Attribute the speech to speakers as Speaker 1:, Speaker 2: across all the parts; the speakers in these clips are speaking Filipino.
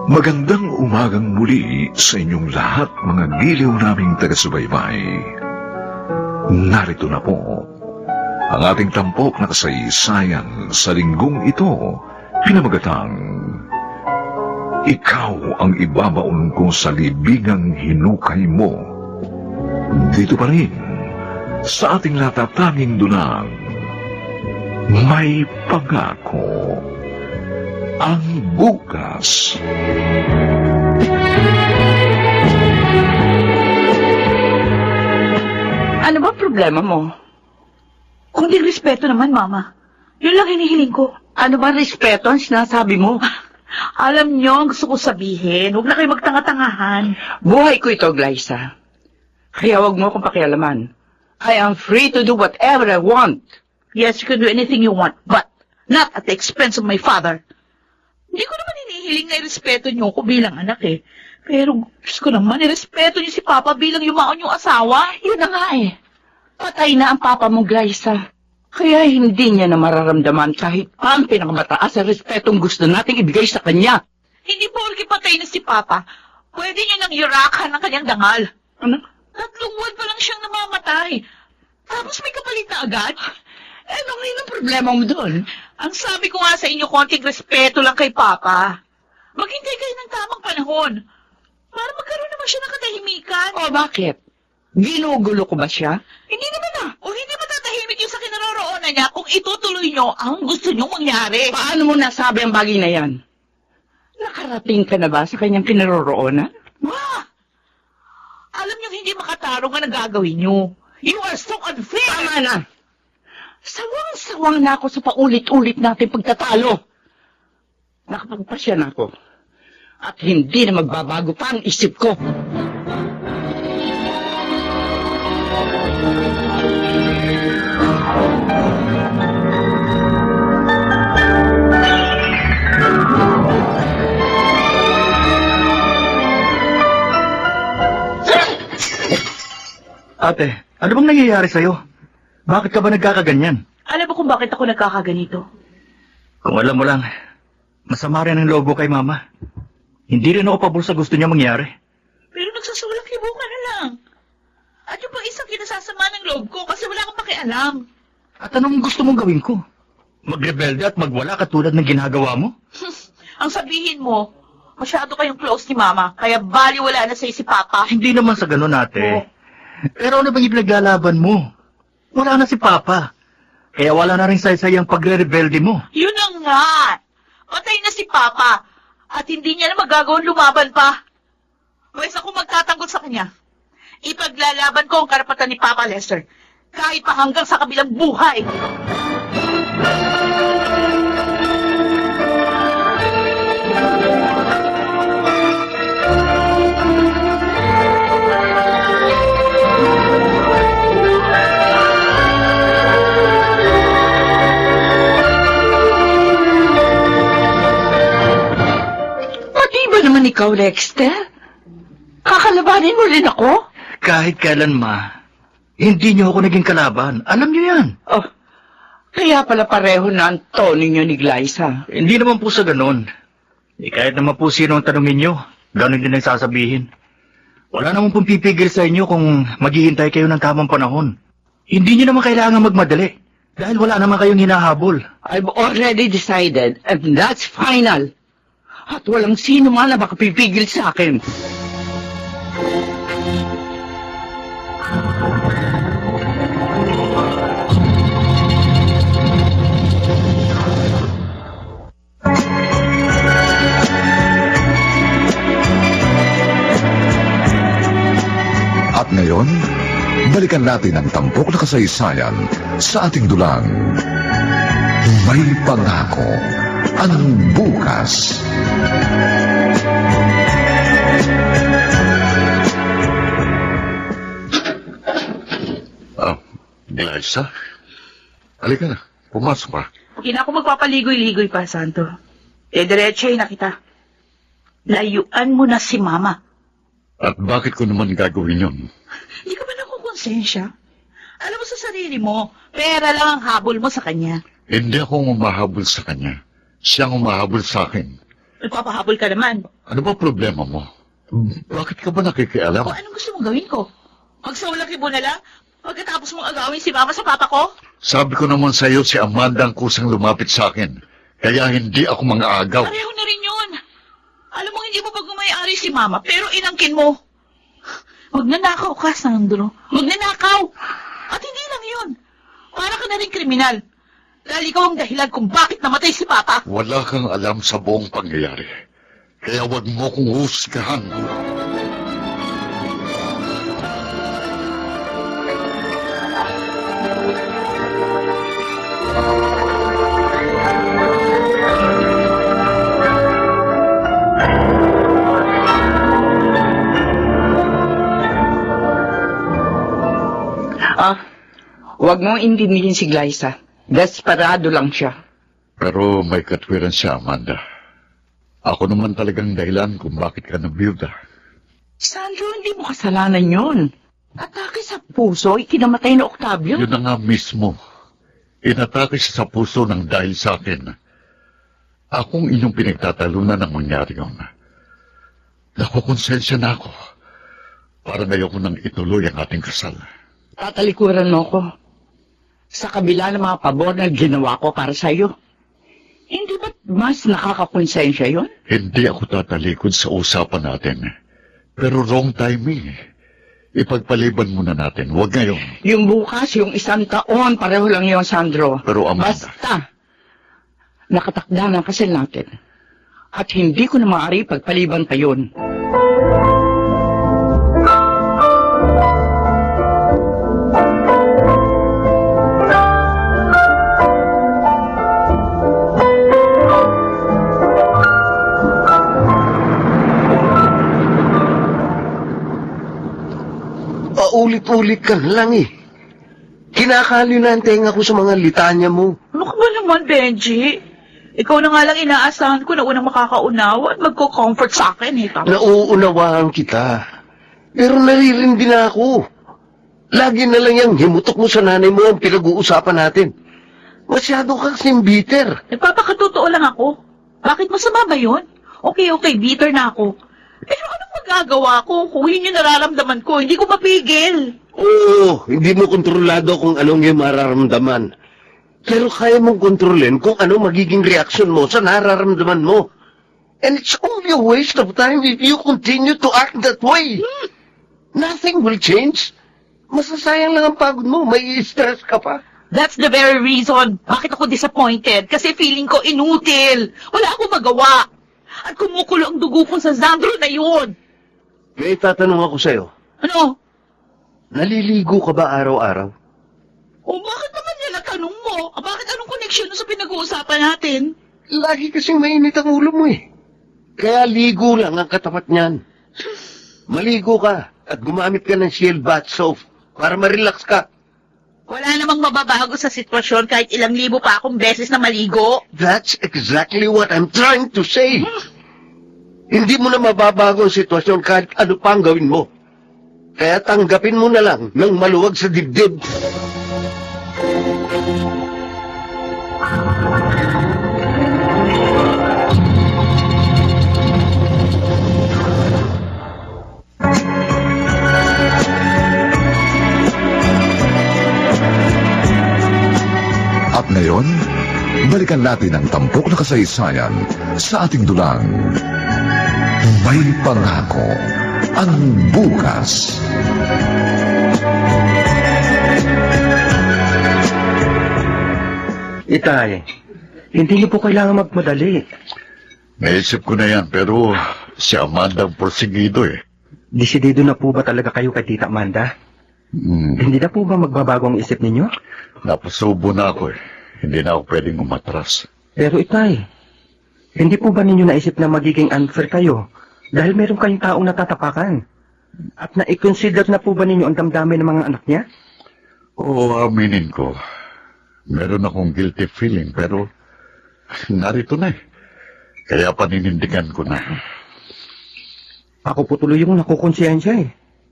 Speaker 1: Magandang umagang muli sa inyong lahat, mga giliw naming taga-subaybay. Narito na po ang ating tampok na kasaysayan sa linggong ito, pinamagatang Ikaw ang ibabaon ko sa libingang hinukay mo. Dito pa rin, sa ating natatanging dunang, may pangako ang bukas.
Speaker 2: Ano ba problema mo?
Speaker 3: Kundi respeto naman, Mama. Yun lang hinihiling ko.
Speaker 2: Ano ba respeto ang sinasabi mo?
Speaker 3: Alam niyo ang gusto ko sabihin. Huwag na kayo magtanga-tangahan.
Speaker 2: Buhay ko ito, Glyza. Kaya huwag mo akong pakialaman. I am free to do whatever I want.
Speaker 3: Yes, you can do anything you want, but not at the expense of my father. Hindi ko naman hinihiling na irespeto niyo ko bilang anak eh. Pero gusto ko naman irespeto niyo si Papa bilang yumaon yung asawa.
Speaker 2: Yun na nga eh. Patay na ang papa mo, Glyza. Kaya hindi niya na mararamdaman kahit pa ang pinakamataas sa respetong gusto nating ibigay sa kanya.
Speaker 3: Hindi porke patay na si Papa, pwede niyo nang yurakan ang kanyang dangal.
Speaker 2: Ano?
Speaker 3: 3 buwan pa lang siyang namamatay. Tapos may kapalit na agad.
Speaker 2: Ano ngayon ang problema mo doon?
Speaker 3: Ang sabi ko nga sa inyo, konting respeto lang kay Papa. Maghintay kayo ng tamang panahon para magkaroon naman siya ng katahimikan.
Speaker 2: O bakit? Ginugulo ko ba siya?
Speaker 3: Hindi naman na. O hindi matatahimik yung sa kinaroroonan niya kung itutuloy niyo ang gusto niyong mangyari.
Speaker 2: Paano mo nasabi ang bagay na yan? Nakarating ka na ba sa kanyang kinaroroonan?
Speaker 3: Ma! Alam niyo hindi makatarong ang nagagawin niyo. You are so unfair!
Speaker 2: Tama na! Sawang-sawang na ako sa paulit-ulit natin pagtatalo. Nakapagpasya na ako. At hindi na magbabago pa ang isip ko.
Speaker 4: Ate, ano bang nangyayari sa'yo? Bakit ka ba nagkakaganyan?
Speaker 3: Alam mo kung bakit ako nagkakaganito?
Speaker 4: Kung alam mo lang, masama rin ang loob ko kay Mama. Hindi rin ako pabor sa gusto niya mangyari.
Speaker 3: Pero nagsasulak-libo ka na lang. At yung pang isang kinasasama ng loob ko kasi wala kang pakialam.
Speaker 4: At anong gusto mong gawin ko? Magrebelde at magwala katulad ng ginagawa mo?
Speaker 3: Ang sabihin mo, masyado kayong close ni Mama, kaya baliwala na sa'yo si Papa.
Speaker 4: Hindi naman sa ganun, ate. Pero ano bang ipinaglalaban mo? Wala na si Papa. Kaya wala na rin saysay ang pagre-rebelde mo.
Speaker 3: Yun na nga. Patay na si Papa. At hindi niya na magagawang lumaban pa. Pwes ako magtatanggol sa kanya. Ipaglalaban ko ang karapatan ni Papa Lester. Kahit pa hanggang sa kabilang buhay.
Speaker 2: Naman ikaw, Lexter? Kakalabanin mo rin ako?
Speaker 4: Kahit kailan, Ma. Hindi niyo ako naging kalaban. Alam niyo yan.
Speaker 2: Oh, kaya pala pareho na ang tono niyo ni Glyza.
Speaker 4: Hindi naman po sa ganun. Kahit naman po sino ang tanongin niyo, ganun din ang sasabihin. Wala naman pong pipigil sa inyo kung maghihintay kayo ng tamang panahon. Hindi niyo naman kailangan magmadali. Dahil wala naman kayong hinahabol.
Speaker 2: I've already decided, and that's final. At walang sino man na makapipigil sa akin.
Speaker 1: At ngayon, balikan natin ang tampok na kasaysayan sa ating dulang. May pangako ang bukas.
Speaker 5: Glyza? Halika na. Pumasok ka.
Speaker 3: Hindi na ako magpapaligoy-ligoy pa, Santo. Diretso na kita. Layuan mo na si Mama.
Speaker 5: At bakit ko naman gagawin yun?
Speaker 3: Hindi ka ba nakukonsensya? Alam mo sa sarili mo, pera lang ang habol mo sa kanya.
Speaker 5: Hindi ako umahabol sa kanya. Siya ang umahabol sa akin.
Speaker 3: Nagpapahabol ka naman.
Speaker 5: Ano ba problema mo? Bakit ka ba nakikialam?
Speaker 3: O anong gusto mong gawin ko? Magsawalakibo na lang? Pagkatapos mong agawin si Mama sa Papa ko?
Speaker 5: Sabi ko naman sa iyo si Amanda ang kusang lumapit sa akin. Kaya hindi ako mang-aagaw.
Speaker 3: Pareho na rin yun. Alam mo, hindi mo pa gumayari si Mama, pero inangkin mo. Magnanakaw ka, Sandro. Magnanakaw. At hindi lang yun. Para ka na rin kriminal. Dahil ikaw ang dahilan kung bakit namatay si Papa.
Speaker 5: Wala kang alam sa buong pangyayari. Kaya wag mo kong husgahan.
Speaker 2: Huwag mong intindihin si Glyza. Desperado lang siya.
Speaker 5: Pero may katwiran siya, Amanda. Ako naman talagang dahilan kung bakit ka nabiyuda.
Speaker 2: Sandro, hindi mo kasalanan yon. Atake sa puso, ikinamatay na Octavio.
Speaker 5: Yun na nga mismo. Inatake siya sa puso ng dahil sa akin. Akong inyong pinagtatalunan ng mangyari yun. Nakukonsensya na ako. Para ngayon ko nang ituloy ang ating kasal.
Speaker 2: Tatalikuran mo ko. Sa kabila ng mga pabor na ginawa ko para sa iyo. Hindi ba mas nakakakonsensya yon?
Speaker 5: Hindi ako tatalikod sa usapan natin. Pero wrong timing. Ipagpaliban muna natin. Huwag ngayon.
Speaker 2: Yung bukas, yung 1 taon, pareho lang yon, Sandro.
Speaker 5: Pero Amanda...
Speaker 2: Basta, nakatakda ng kasal natin. At hindi ko na maaari pagpaliban pa yun.
Speaker 6: Paulit-ulit ka lang eh. Kinakaliw na ang tenga ko sa mga litanya mo.
Speaker 3: Ano ka ba naman, Benji? Ikaw na nga lang inaasahan ko na unang makakaunawa at magko-comfort sa akin eh. Tapos...
Speaker 6: Nauunawaan kita. Pero naririndi na ako. Lagi na lang yung himutok mo sa nanay mo ang pinag-uusapan natin. Masyado kang bitter.
Speaker 3: Nagpapakatotoo lang ako. Bakit masama ba yun? Okay, bitter na ako. Pero anong magagawa ko kung yun yung nararamdaman ko? Hindi ko mapigil.
Speaker 6: Oo, hindi mo kontrolado kung anong yung mararamdaman. Pero kaya mong kontrolin kung ano magiging reaksyon mo sa nararamdaman mo. And it's only a waste of time if you continue to act that way. Nothing will change. Masasayang lang ang pagod mo. May stress ka pa.
Speaker 3: That's the very reason bakit ako disappointed. Kasi feeling ko inutil. Wala akong magawa. At kumukulo ang dugo ko sa Sandro na yun.
Speaker 6: Kaya tatanong ako sa'yo,
Speaker 3: Ano?
Speaker 6: naliligo ka ba araw-araw?
Speaker 3: O bakit naman yan ang tanong mo? Bakit anong connection sa pinag-uusapan natin?
Speaker 6: Lagi kasing mainit ang ulo mo eh. Kaya ligo lang ang katapat niyan. Maligo ka at gumamit ka ng Shield bath soap para ma-relax ka.
Speaker 3: Wala namang mababago sa sitwasyon kahit ilang libo pa akong beses na maligo.
Speaker 6: That's exactly what I'm trying to say. Hindi mo na mababago ang sitwasyon kahit ano pa ang gawin mo. Kaya tanggapin mo na lang ng maluwag sa dibdib.
Speaker 1: At ngayon, balikan natin ang tampok na kasaysayan sa ating dulang. May pangako ang bukas.
Speaker 7: Itay, hindi niyo po kailangan magmadali.
Speaker 5: Naisip ko na yan, pero si Amanda ang porsigido eh.
Speaker 7: Desidido na po ba talaga kayo kay Tita Amanda? Hindi na po ba magbabago ang isip ninyo?
Speaker 5: Napasubo na ako eh. Hindi na ako pwedeng umatras.
Speaker 7: Pero Itay, hindi po ba ninyo naisip na magiging unfair kayo dahil meron kayong taong natatapakan? At na-consider na po ba ninyo ang damdamin ng mga anak niya?
Speaker 5: Oo, aminin ko. Meron akong guilty feeling, pero narito na eh. Kaya paninindigan ko na.
Speaker 7: Ako po tuloy yung nakukonsensya eh.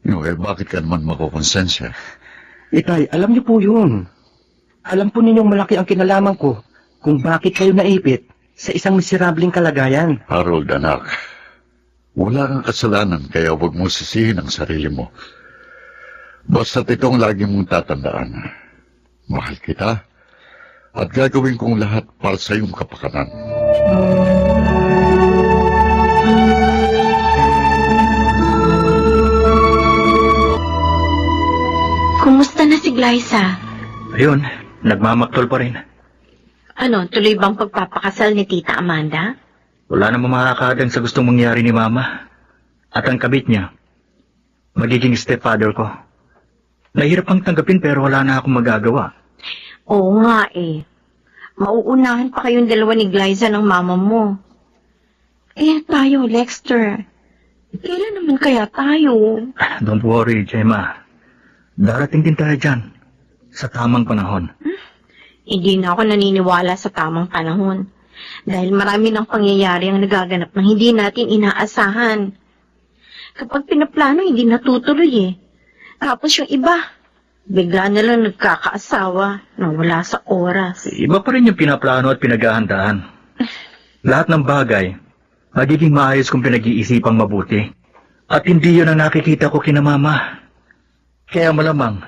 Speaker 5: Bakit ka naman makukonsensya?
Speaker 7: Itay, alam niyo po yun. Alam po ninyong malaki ang kinalaman ko kung bakit kayo naipit sa isang miserabling kalagayan.
Speaker 5: Harold, anak, wala kang kasalanan kaya huwag mo sisihin ang sarili mo. Basta't itong lagi mong tatandaan. Mahal kita at gagawin kong lahat para sa iyong kapakanan.
Speaker 8: Kumusta na si Glyza?
Speaker 4: Ayun, nagmamaktol pa rin.
Speaker 8: Ano, tuloy bang pagpapakasal ni Tita Amanda?
Speaker 4: Wala namang makakadang sa gustong mangyari ni Mama. At ang kabit niya, magiging stepfather ko. Nahirap ang tanggapin pero wala na akong magagawa.
Speaker 8: Oo nga eh. Mauunahan pa kayong dalawa ni Glyza ng mama mo. Eh tayo, Lexter. Kailan naman kaya tayo?
Speaker 4: Don't worry, Gemma. Darating din tayo dyan. Sa tamang panahon.
Speaker 8: Hindi na ako naniniwala sa tamang panahon. Dahil marami ng pangyayari ang nagaganap na hindi natin inaasahan. Kapag pinaplano, hindi natutuloy eh. Tapos yung iba, bigla na lang nagkakaasawa nang wala sa oras.
Speaker 4: Iba pa rin yung pinaplano at pinaghahandaan. Lahat ng bagay, magiging maayos kung pinag-iisipang mabuti. At hindi yun ang nakikita ko kina Mama. Kaya malamang,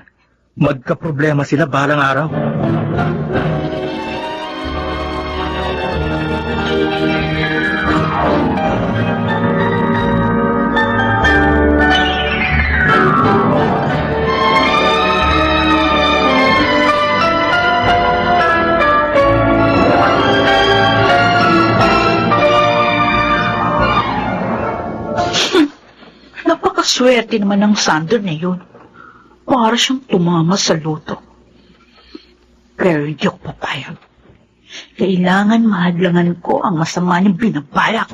Speaker 4: magka-problema sila balang araw.
Speaker 3: Napakaswerte naman ng Sander na yun. Para siyang tumama sa luto. Pero hindi ako papayag. Kailangan mahadlangan ko ang masama niyang binabalak.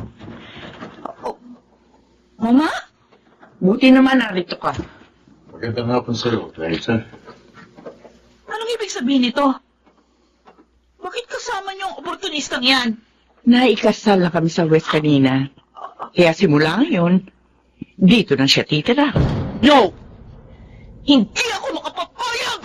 Speaker 2: Mama? Buti naman narito ka.
Speaker 5: Magandang hapon sa'yo, Glyza.
Speaker 3: Anong ibig sabihin nito? Bakit kasama niyo ang oportunistang yan?
Speaker 2: Naikasal na kami sa West kanina. Kaya simula ngayon, dito na siya titira.
Speaker 3: No! Hindi ako makapapayag!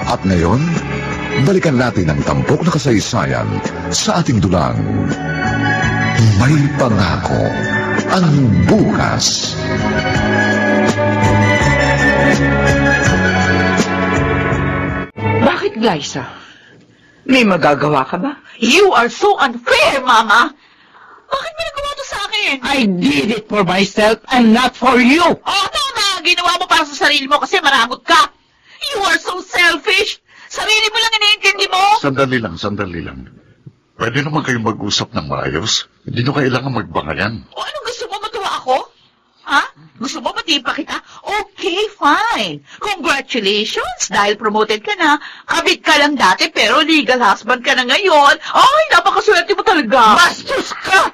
Speaker 1: At ngayon, balikan natin ang tampok na kasaysayan sa ating dulang. May pangako ang bukas.
Speaker 2: Bakit, Glyza? May magagawa ka ba?
Speaker 3: You are so unfair, Mama! Bakit mo nagawa to sa akin?
Speaker 2: I did it for myself and not for you!
Speaker 3: Oh, tama! Ginawa mo para sa sarili mo kasi maragot ka! You are so selfish! Sarili mo lang iniintindi mo!
Speaker 5: Sandali lang. Pwede naman kayong mag-usap ng maayos. Hindi nyo kailangan magbangayan.
Speaker 3: O anong gusto mo? Matuwa ako? Ha? Gusto mo matipa kita? Okay, fine. Congratulations! Dahil promoted ka na, kabit ka lang dati pero legal husband ka na ngayon. Ay, napakaswerte mo talaga!
Speaker 2: Bastos ka!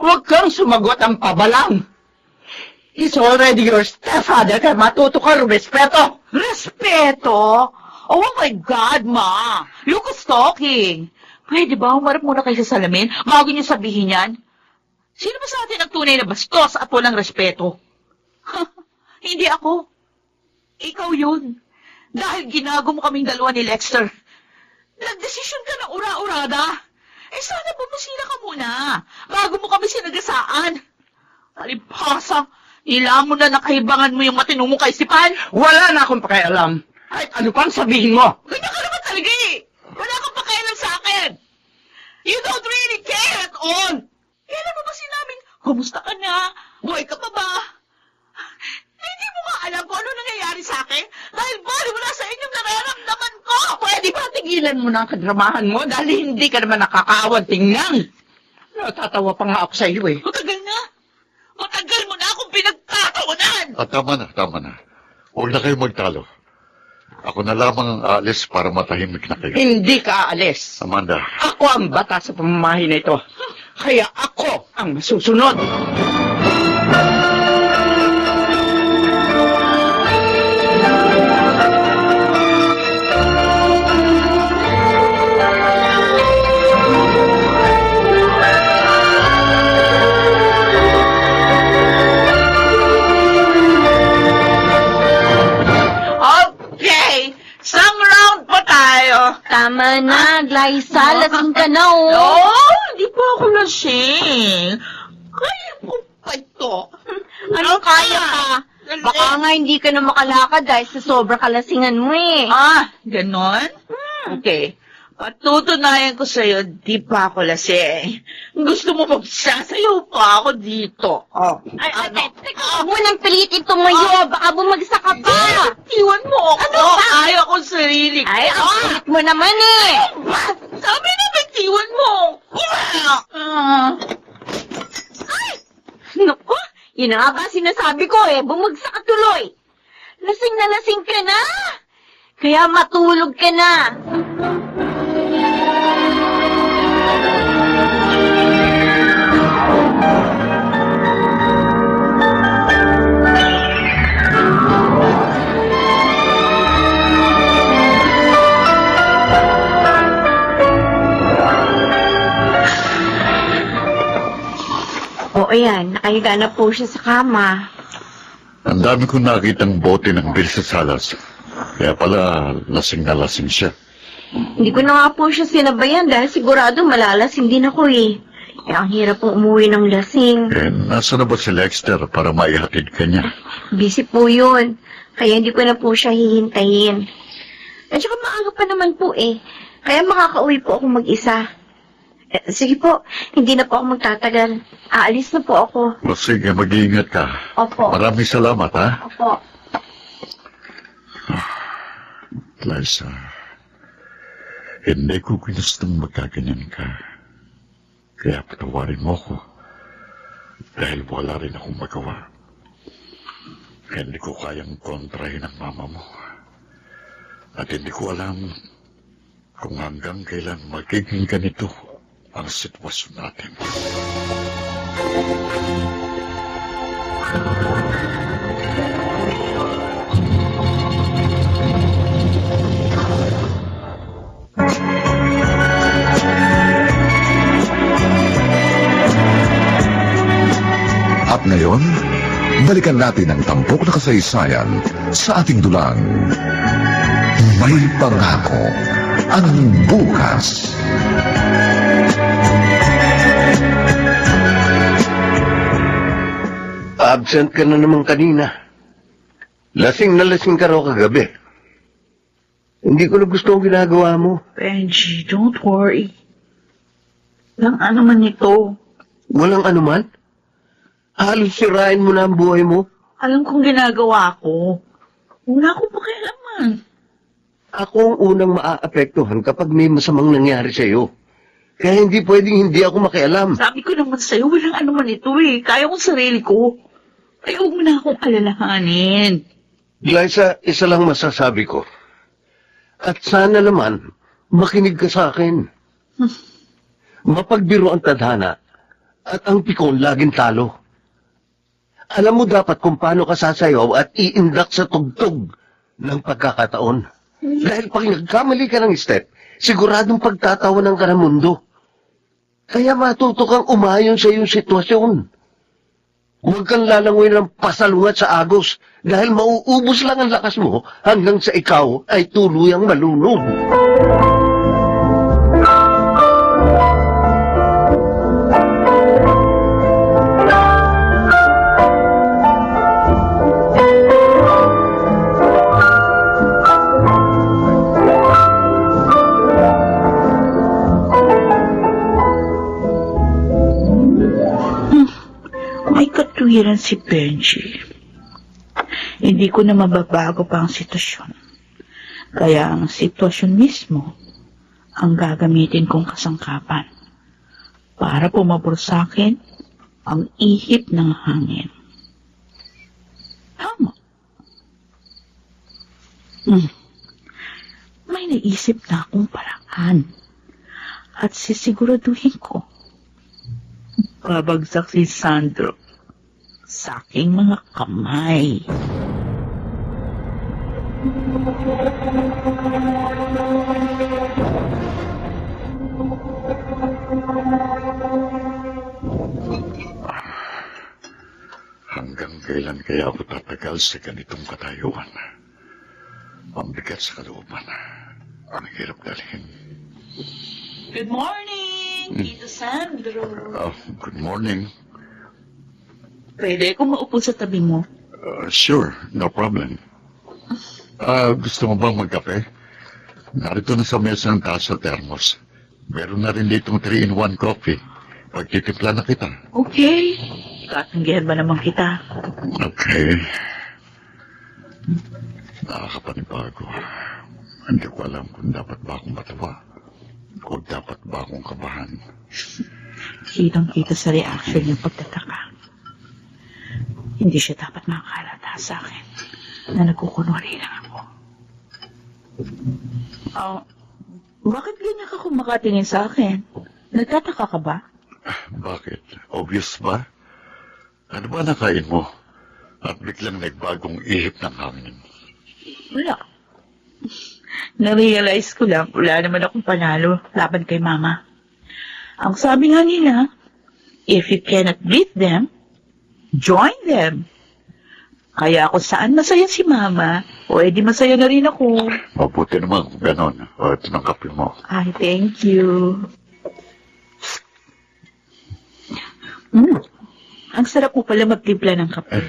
Speaker 2: Huwag kang sumagot ang pabalang. He's already your stepfather kaya matuto ka respeto.
Speaker 3: Respeto? Oh my God, Ma! Look who's talking! Pwede ba humarap muna kayo sa salamin bago niyo sabihin yan? Sino ba sa atin ang tunay na bastos at walang respeto? Hindi ako. Ikaw yun. Dahil ginago mo kaming dalawa ni Lexter. Nagdesisyon ka na ura-urada. Eh sana bumisina ka muna bago mo kami sinagasaan. Alipasa, ilang mo na nakahibangan mo yung matinong mo kaisipan.
Speaker 2: Wala na akong pakialam. Kahit ano pang sabihin mo.
Speaker 3: Ganyan ka naman talaga eh. Wala kang pakialam sa akin. You don't really care at all. Kailan mo ba sinabing, kumusta ka na? Buhay ka pa ba? Hindi mo nga alam kung ano nangyayari sa akin dahil bali wala sa inyong nararamdaman ko.
Speaker 2: Pwede ba tigilan mo na ang kadramahan mo dahil hindi ka naman nakakaawad tingnan. Natatawa pa nga ako sa iyo eh.
Speaker 3: Matagal na. Matagal mo na akong pinagtatawanan.
Speaker 5: Tama na. Huwag na kayo magtalo. Ako na lamang ang aalis para matahimik na kayo.
Speaker 2: Hindi ka aalis.
Speaker 5: Amanda.
Speaker 2: Ako ang bata sa pamamahay na ito. Kaya ako ang masusunod.
Speaker 8: Liza, lasing ka na, oh.
Speaker 3: No, hindi po ako lasing. Kaya po pa ito.
Speaker 8: Ano kaya ka? Baka nga hindi ka na makalakad dahil sa sobra kalasingan mo eh.
Speaker 3: Ganon? Okay. Patutunayan ko sa'yo, di pa ako lasing. Gusto mo magsasayaw pa ako dito.
Speaker 8: Teka, huwag mo nang pilitin tumayo. Baka bumagsak ka pa.
Speaker 3: Iwan mo ako.
Speaker 8: Ano ba?
Speaker 3: Ayaw ko sarili ko.
Speaker 8: Ay, ang kulit mo naman eh.
Speaker 3: Sabi na iwan mo.
Speaker 8: Naku, yun na nga ba sinasabi ko eh. Bumagsak ka tuloy. Lasing na lasing ka na. Kaya matulog ka na. O ayan, nakahiga na po siya sa kama.
Speaker 5: Ang dami kong nakitang bote ng bil sa salas. Kaya pala, lasing na lasing siya.
Speaker 8: Hindi ko na nga po siya sinabayan dahil sigurado malalasing din ako eh. Ang hirap pong umuwi ng lasing.
Speaker 5: Nasa na ba si Lexter para maihatid ka niya?
Speaker 8: Busy po yun. Kaya hindi ko na po siya hihintayin. At saka maaga pa naman po eh. Kaya makakauwi po ako mag-isa. Sige po, hindi na po ako magtatagal. Aalis na po ako.
Speaker 5: O sige, mag-iingat ka.
Speaker 8: Opo.
Speaker 5: Maraming salamat, ha?
Speaker 8: Opo.
Speaker 5: Liza, hindi ko ginustong magkaganyan ka. Kaya patawarin mo ko. Dahil wala rin akong magawa. Hindi ko kayang kontrahin ang mama mo. At hindi ko alam kung hanggang kailan magiging ganito ang sitwasyon natin.
Speaker 1: At ngayon, balikan natin ang tampok na kasaysayan sa ating dulang. May pangako ang bukas.
Speaker 6: Absent ka na naman kanina. Lasing na lasing ka raw kagabi. Hindi ko na gusto ang ginagawa mo.
Speaker 3: Benji, don't worry. Walang ano man ito.
Speaker 6: Walang anuman? Halos sirain mo na ang buhay mo.
Speaker 3: Alam kong ginagawa ko. Wala akong pakialaman.
Speaker 6: Ako ang unang maaapektuhan kapag may masamang nangyari sa'yo. Kaya hindi pwedeng hindi ako makialam.
Speaker 3: Sabi ko naman sa'yo, walang ano man ito eh. Kaya kong sarili ko. Kaya huwag mo na akong alalahanin.
Speaker 6: Liza, isa lang masasabi ko. At sana naman, makinig ka sa akin. Mapagbiro ang tadhana at ang pikon laging talo. Alam mo dapat kung paano ka sasayaw at iindak sa tugtog ng pagkakataon. Dahil pag nagkamali ka ng step, siguradong pagtatawanan ka ng mundo. Kaya matuto kang umayon sa iyong sitwasyon. Huwag kang lalangoy ng pasalungat sa agos dahil mauubos lang ang lakas mo hanggang sa ikaw ay tuluyang malunod.
Speaker 3: May katuwiran si Benji. Hindi ko na mababago pa ang sitwasyon. Kaya ang sitwasyon mismo ang gagamitin kong kasangkapan para pumabor sa akin ang ihip ng hangin. Tama. May naisip na akong paraan at sisiguraduhin ko babagsak si Sandro sa aking mga kamay.
Speaker 5: Hanggang kailan kaya ako tatagal sa ganitong katayuan? Ang bigat sa kalooban. Ang hirap dalhin.
Speaker 3: Good morning, Tito Sandro.
Speaker 5: Good morning.
Speaker 3: Pwede akong maupo sa tabi mo?
Speaker 5: Sure, no problem. Gusto mo bang magkape? Narito na sa mesa ng tasa thermos. Meron na rin ditong 3-in-1 coffee. Pagtitimpla na kita.
Speaker 3: Okay. Katanggihan ba naman kita?
Speaker 5: Okay. Nakakapanibago. Hindi ko alam kung dapat ba akong matawa o dapat ba akong kabahan.
Speaker 3: Kitang-kita sa reaction yung pagtataka. Hindi siya dapat makakalata sa akin na nagkukunwari lang ako. Bakit ganyan ka kung makatingin sa akin? Nagtataka ka ba?
Speaker 5: Bakit? Obvious ba? Ano ba nakain mo? At biglang nagbagong ihip ng hangin.
Speaker 3: Wala. Na-realize ko lang, wala naman akong panalo laban kay Mama. Ang sabi nga nila, if you cannot beat them, join them. Kaya kung saan masaya si Mama, o edi masaya na rin ako.
Speaker 5: Mabuti naman kung ganon. O, ito ng kape mo.
Speaker 3: Ay, thank you. Ang sarap mo pala magtimpla ng kape.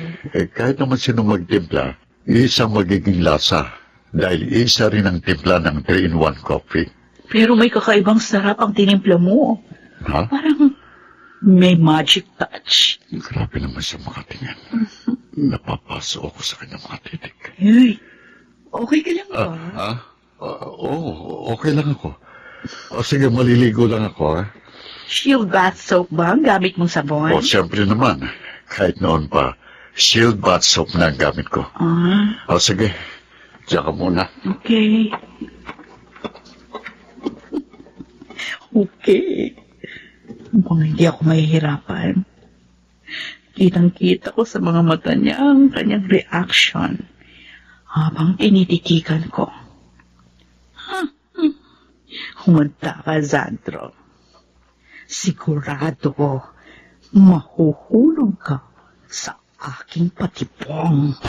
Speaker 5: Kahit naman sino magtimpla, isang magiging lasa. Dahil isa rin ang timpla ng 3-in-1 coffee.
Speaker 3: Pero may kakaibang sarap ang tinimpla mo.
Speaker 5: Ha?
Speaker 3: Parang may magic touch.
Speaker 5: Grabe naman siya makatingin. Napapaso ako sa kanyang mga titik.
Speaker 3: Hey, okay ka lang ba?
Speaker 5: Oo, okay lang ako. Sige, maliligo lang ako, ha?
Speaker 3: Shield bath soap ba ang gamit mong sabon?
Speaker 5: Siyempre naman. Kahit noon pa, shield bath soap na ang gamit ko. Sige. Diyan ka muna.
Speaker 3: Okay. Okay. Mukhang hindi ako mahihirapan. Kitang-kita ko sa mga mata niya ang kanyang reaction habang tinititikan ko. Humanta ka, Sandro. Sigurado ko, mahuhulog ka sa aking patibong.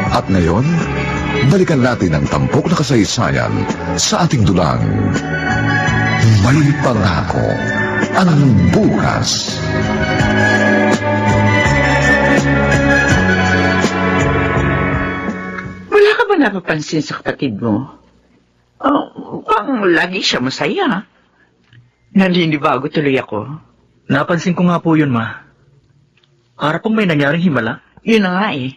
Speaker 1: At ngayon, balikan natin ang tampok na kasaysayan sa ating dulang. May pangako ang bukas.
Speaker 2: Wala ka ba napapansin sa kapatid mo? Lagi siya masaya. Naninibago tuloy ako.
Speaker 4: Napansin ko nga po yun, Ma. Para pong may nangyaring himala.
Speaker 2: Yun na nga eh.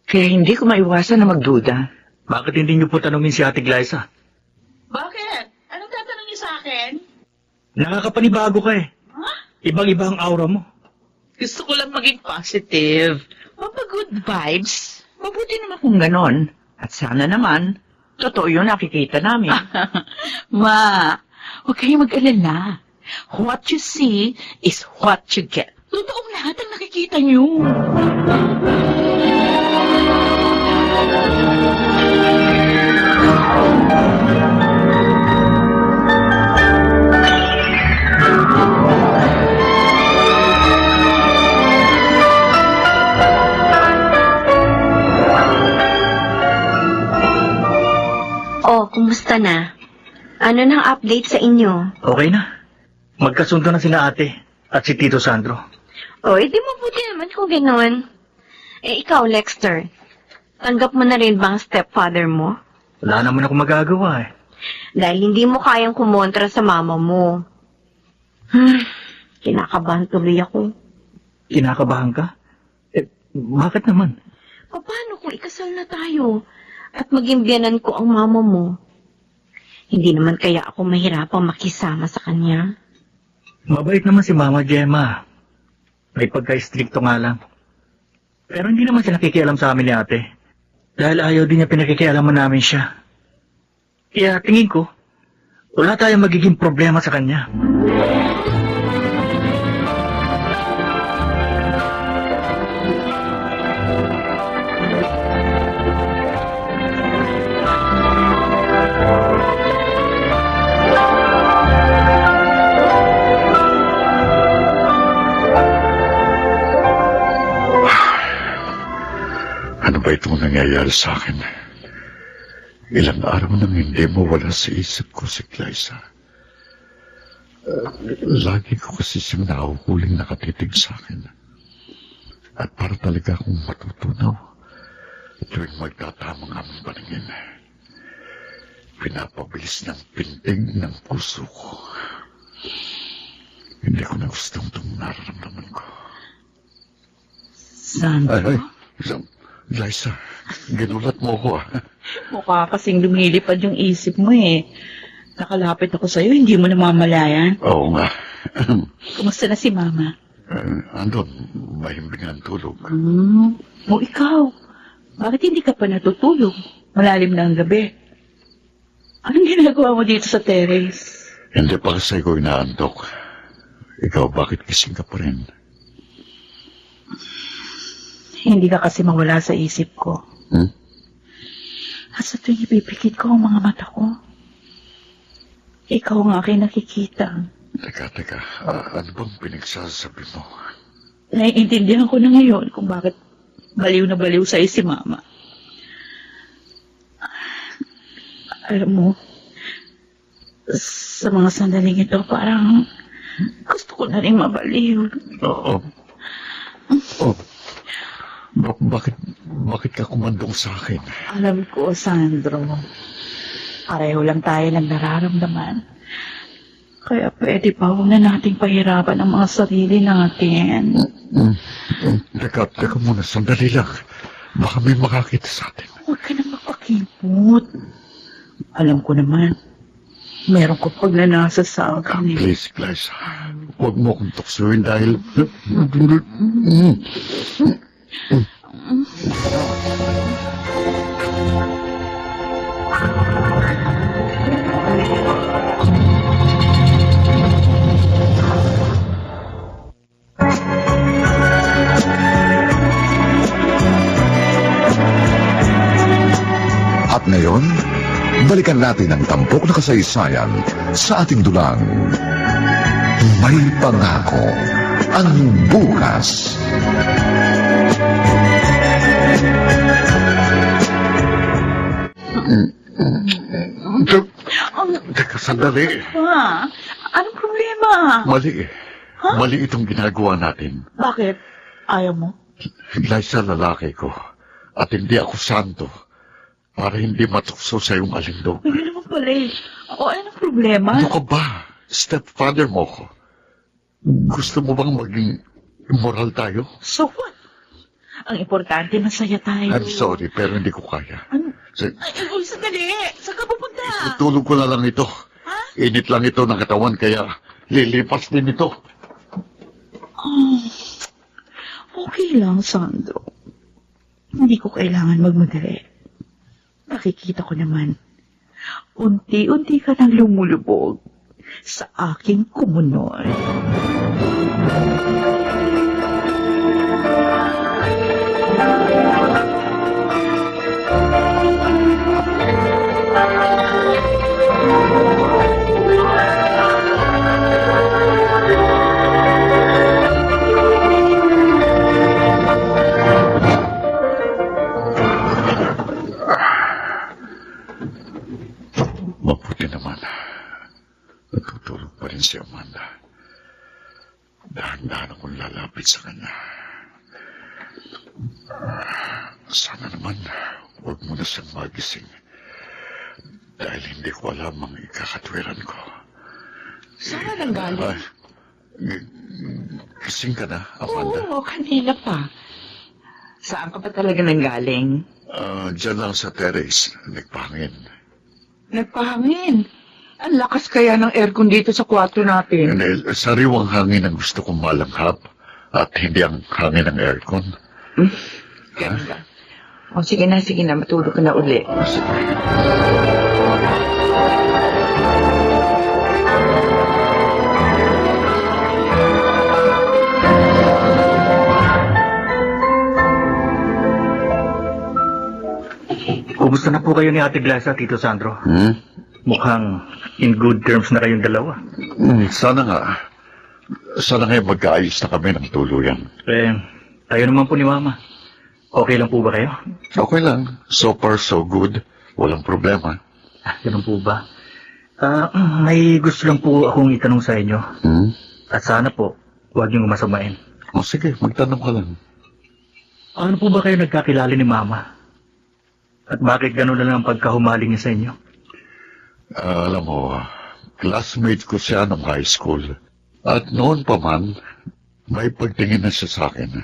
Speaker 2: Kaya hindi ko maiwasan na magduda.
Speaker 4: Bakit hindi niyo po tanungin si Ate Glyza?
Speaker 3: Bakit? Anong tatanong niyo sa akin?
Speaker 4: Nakakapanibago ka eh. Ibang-iba ang aura mo.
Speaker 2: Gusto ko lang maging positive. Good vibes. Mabuti naman kung ganon. At sana naman, totoo yun nakikita namin. Ma, huwag kayong mag-alala. What you see is what you get. Totoong lahat ang nakikita niyo.
Speaker 8: Kumusta na? Ano nang update sa inyo?
Speaker 4: Okay na. Magkasundo na sila ate at si Tito Sandro.
Speaker 8: Di mabuti naman kung gano'n. Ikaw, Lexter, tanggap mo na rin bang stepfather mo?
Speaker 4: Wala naman ako magagawa eh.
Speaker 8: Dahil hindi mo kayang kumontra sa mama mo. Kinakabahan tuloy ako.
Speaker 4: Kinakabahan ka? Bakit naman?
Speaker 8: Paano kung ikasal na tayo at maging biyanan ko ang mama mo? Hindi naman kaya ako mahirapang makisama sa kanya.
Speaker 4: Mabait naman si Mama Gemma. May pagka-stricto nga lang. Pero hindi naman siya nakikialam sa amin ni ate. Dahil ayaw din niya pinakikialaman namin siya. Kaya tingin ko, wala tayong magiging problema sa kanya.
Speaker 5: nangyayari sa akin. Ilang araw nang hindi mawala sa isip ko si Glyza. Lagi ko kasi siyang nahuhuling nakatitig sa akin. At para talaga akong matutunaw tuwing magtatamang aming paningin. Pinapabilis ng pintig ng puso ko. Hindi ko na gustong itong nararamdaman ko.
Speaker 2: Sandro?
Speaker 5: Glyza, ginulat mo ko ah.
Speaker 3: Mukha kasing lumilipad yung isip mo eh. Nakalapit ako sa'yo, hindi mo namamalayan.
Speaker 5: Oo nga.
Speaker 3: Kumusta na si Mama?
Speaker 5: Andun, mahimbing ang tulog.
Speaker 3: O ikaw, bakit hindi ka pa natutulog? Malalim na ang gabi. Anong ginagawa mo dito sa terrace?
Speaker 5: Hindi pa kasi ko inaantok. Ikaw, bakit gising ka pa rin?
Speaker 3: Hindi ka kasi mawala sa isip ko. At sa tuwing ipipikit ko ang mga mata ko, ikaw ang aking nakikita.
Speaker 5: Teka. Ano bang pinagsasabi mo?
Speaker 3: Naiintindihan ko na ngayon kung bakit baliw na baliw sa'yo si Mama. Alam mo, sa mga sandaling ito, parang gusto ko na rin mabaliw.
Speaker 5: Oo. Bakit ka kumandong sa akin?
Speaker 3: Alam ko, Sandro, pareho lang tayo ng nararamdaman. Kaya pwede pa huwag na nating pahirapan ang mga sarili natin.
Speaker 5: Teka muna, sandali lang. Baka may makakita sa atin.
Speaker 3: Huwag ka na magpakipot. Alam ko naman, meron ko pagnanasa sa akin.
Speaker 5: Please, Glyza, huwag mo akong tuksuin dahil...
Speaker 1: At ngayon, balikan natin ang tampok na kasaysayan sa ating dulang. May pangako ang bukas.
Speaker 5: Teka, sandali.
Speaker 3: Pa, anong problema?
Speaker 5: Mali itong ginagawa natin.
Speaker 3: Bakit? Ayaw mo?
Speaker 5: Glyza, lalaki ko. At hindi ako santo. Para hindi matukso sa iyong alindog.
Speaker 3: Hindi naman pala eh. O, anong problema?
Speaker 5: Ano ka ba? Stepfather mo ko. Gusto mo bang maging immoral tayo?
Speaker 3: So what? Ang importante, masaya tayo.
Speaker 5: I'm sorry, pero hindi ko kaya.
Speaker 3: Ano? Ay, sandali! Saan ka pupunta?
Speaker 5: Itulog ko na lang ito.
Speaker 3: Ha?
Speaker 5: Init lang ito ng katawan, kaya lilipas din ito.
Speaker 3: Oh, okay lang, Sandro. Hindi ko kailangan magmadali. Nakikita ko naman, unti-unti ka nang lumulubog sa aking kumunoy.
Speaker 5: Mabuti naman. Natutulog pa rin si Amanda. Dahan-dahan akong lalapit sa kanya. Sana naman, huwag mo na siyang magising. Dahil hindi ko alam ang ikakatwiran ko.
Speaker 2: Saan ka nang galing?
Speaker 5: Gising ka na, Amanda?
Speaker 2: Oo, kanina pa. Saan ka pa talaga nanggaling?
Speaker 5: Diyan lang sa terrace. Nagpahangin.
Speaker 2: Nagpahangin. Ang lakas kaya ng aircon dito sa kwarto natin.
Speaker 5: Hindi, sariwang hangin ang gusto kong malanghap at hindi ang hangin ng aircon.
Speaker 2: Ganda. O sige na, matulog ka na uli.
Speaker 5: Sige.
Speaker 4: Kumusta na po kayo ni Ate Glyza, Tito Sandro? Mukhang in good terms na kayong dalawa.
Speaker 5: Sana nga. Sana nga magkaayos na kami ng tuluyan.
Speaker 4: Tayo naman po ni Mama. Okay lang po ba kayo?
Speaker 5: Okay lang. So far, so good. Walang problema.
Speaker 4: Ganun po ba? May gusto lang po akong itanong sa inyo. At sana po, huwag niyong masamain.
Speaker 5: O sige, magtanong ka lang.
Speaker 4: Ano po ba kayo nagkakilala ni Mama? At bakit gano'n na lang ang pagkahumaling niya sa inyo?
Speaker 5: Alam mo, classmate ko siya nung high school. At noon pa man, may pagtingin na siya sa akin.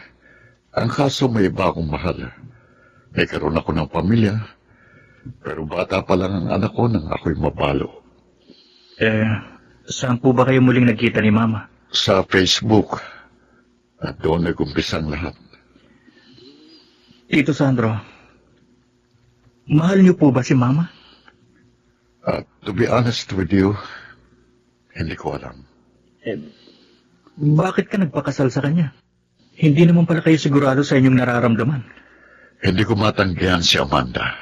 Speaker 5: Ang kaso may iba akong mahal. May karoon ako ng pamilya, pero bata pa lang ang anak ko nang ako'y mabalo.
Speaker 4: Saan po ba kayo muling nagkita ni Mama?
Speaker 5: Sa Facebook. At doon nag-umpisa ang lahat.
Speaker 4: Tito Sandro, mahal niyo po ba si Mama?
Speaker 5: To be honest with you, hindi ko alam.
Speaker 4: Bakit ka nagpakasal sa kanya? Hindi naman pala kayo sigurado sa inyong nararamdaman.
Speaker 5: Hindi ko matanggihan si Amanda.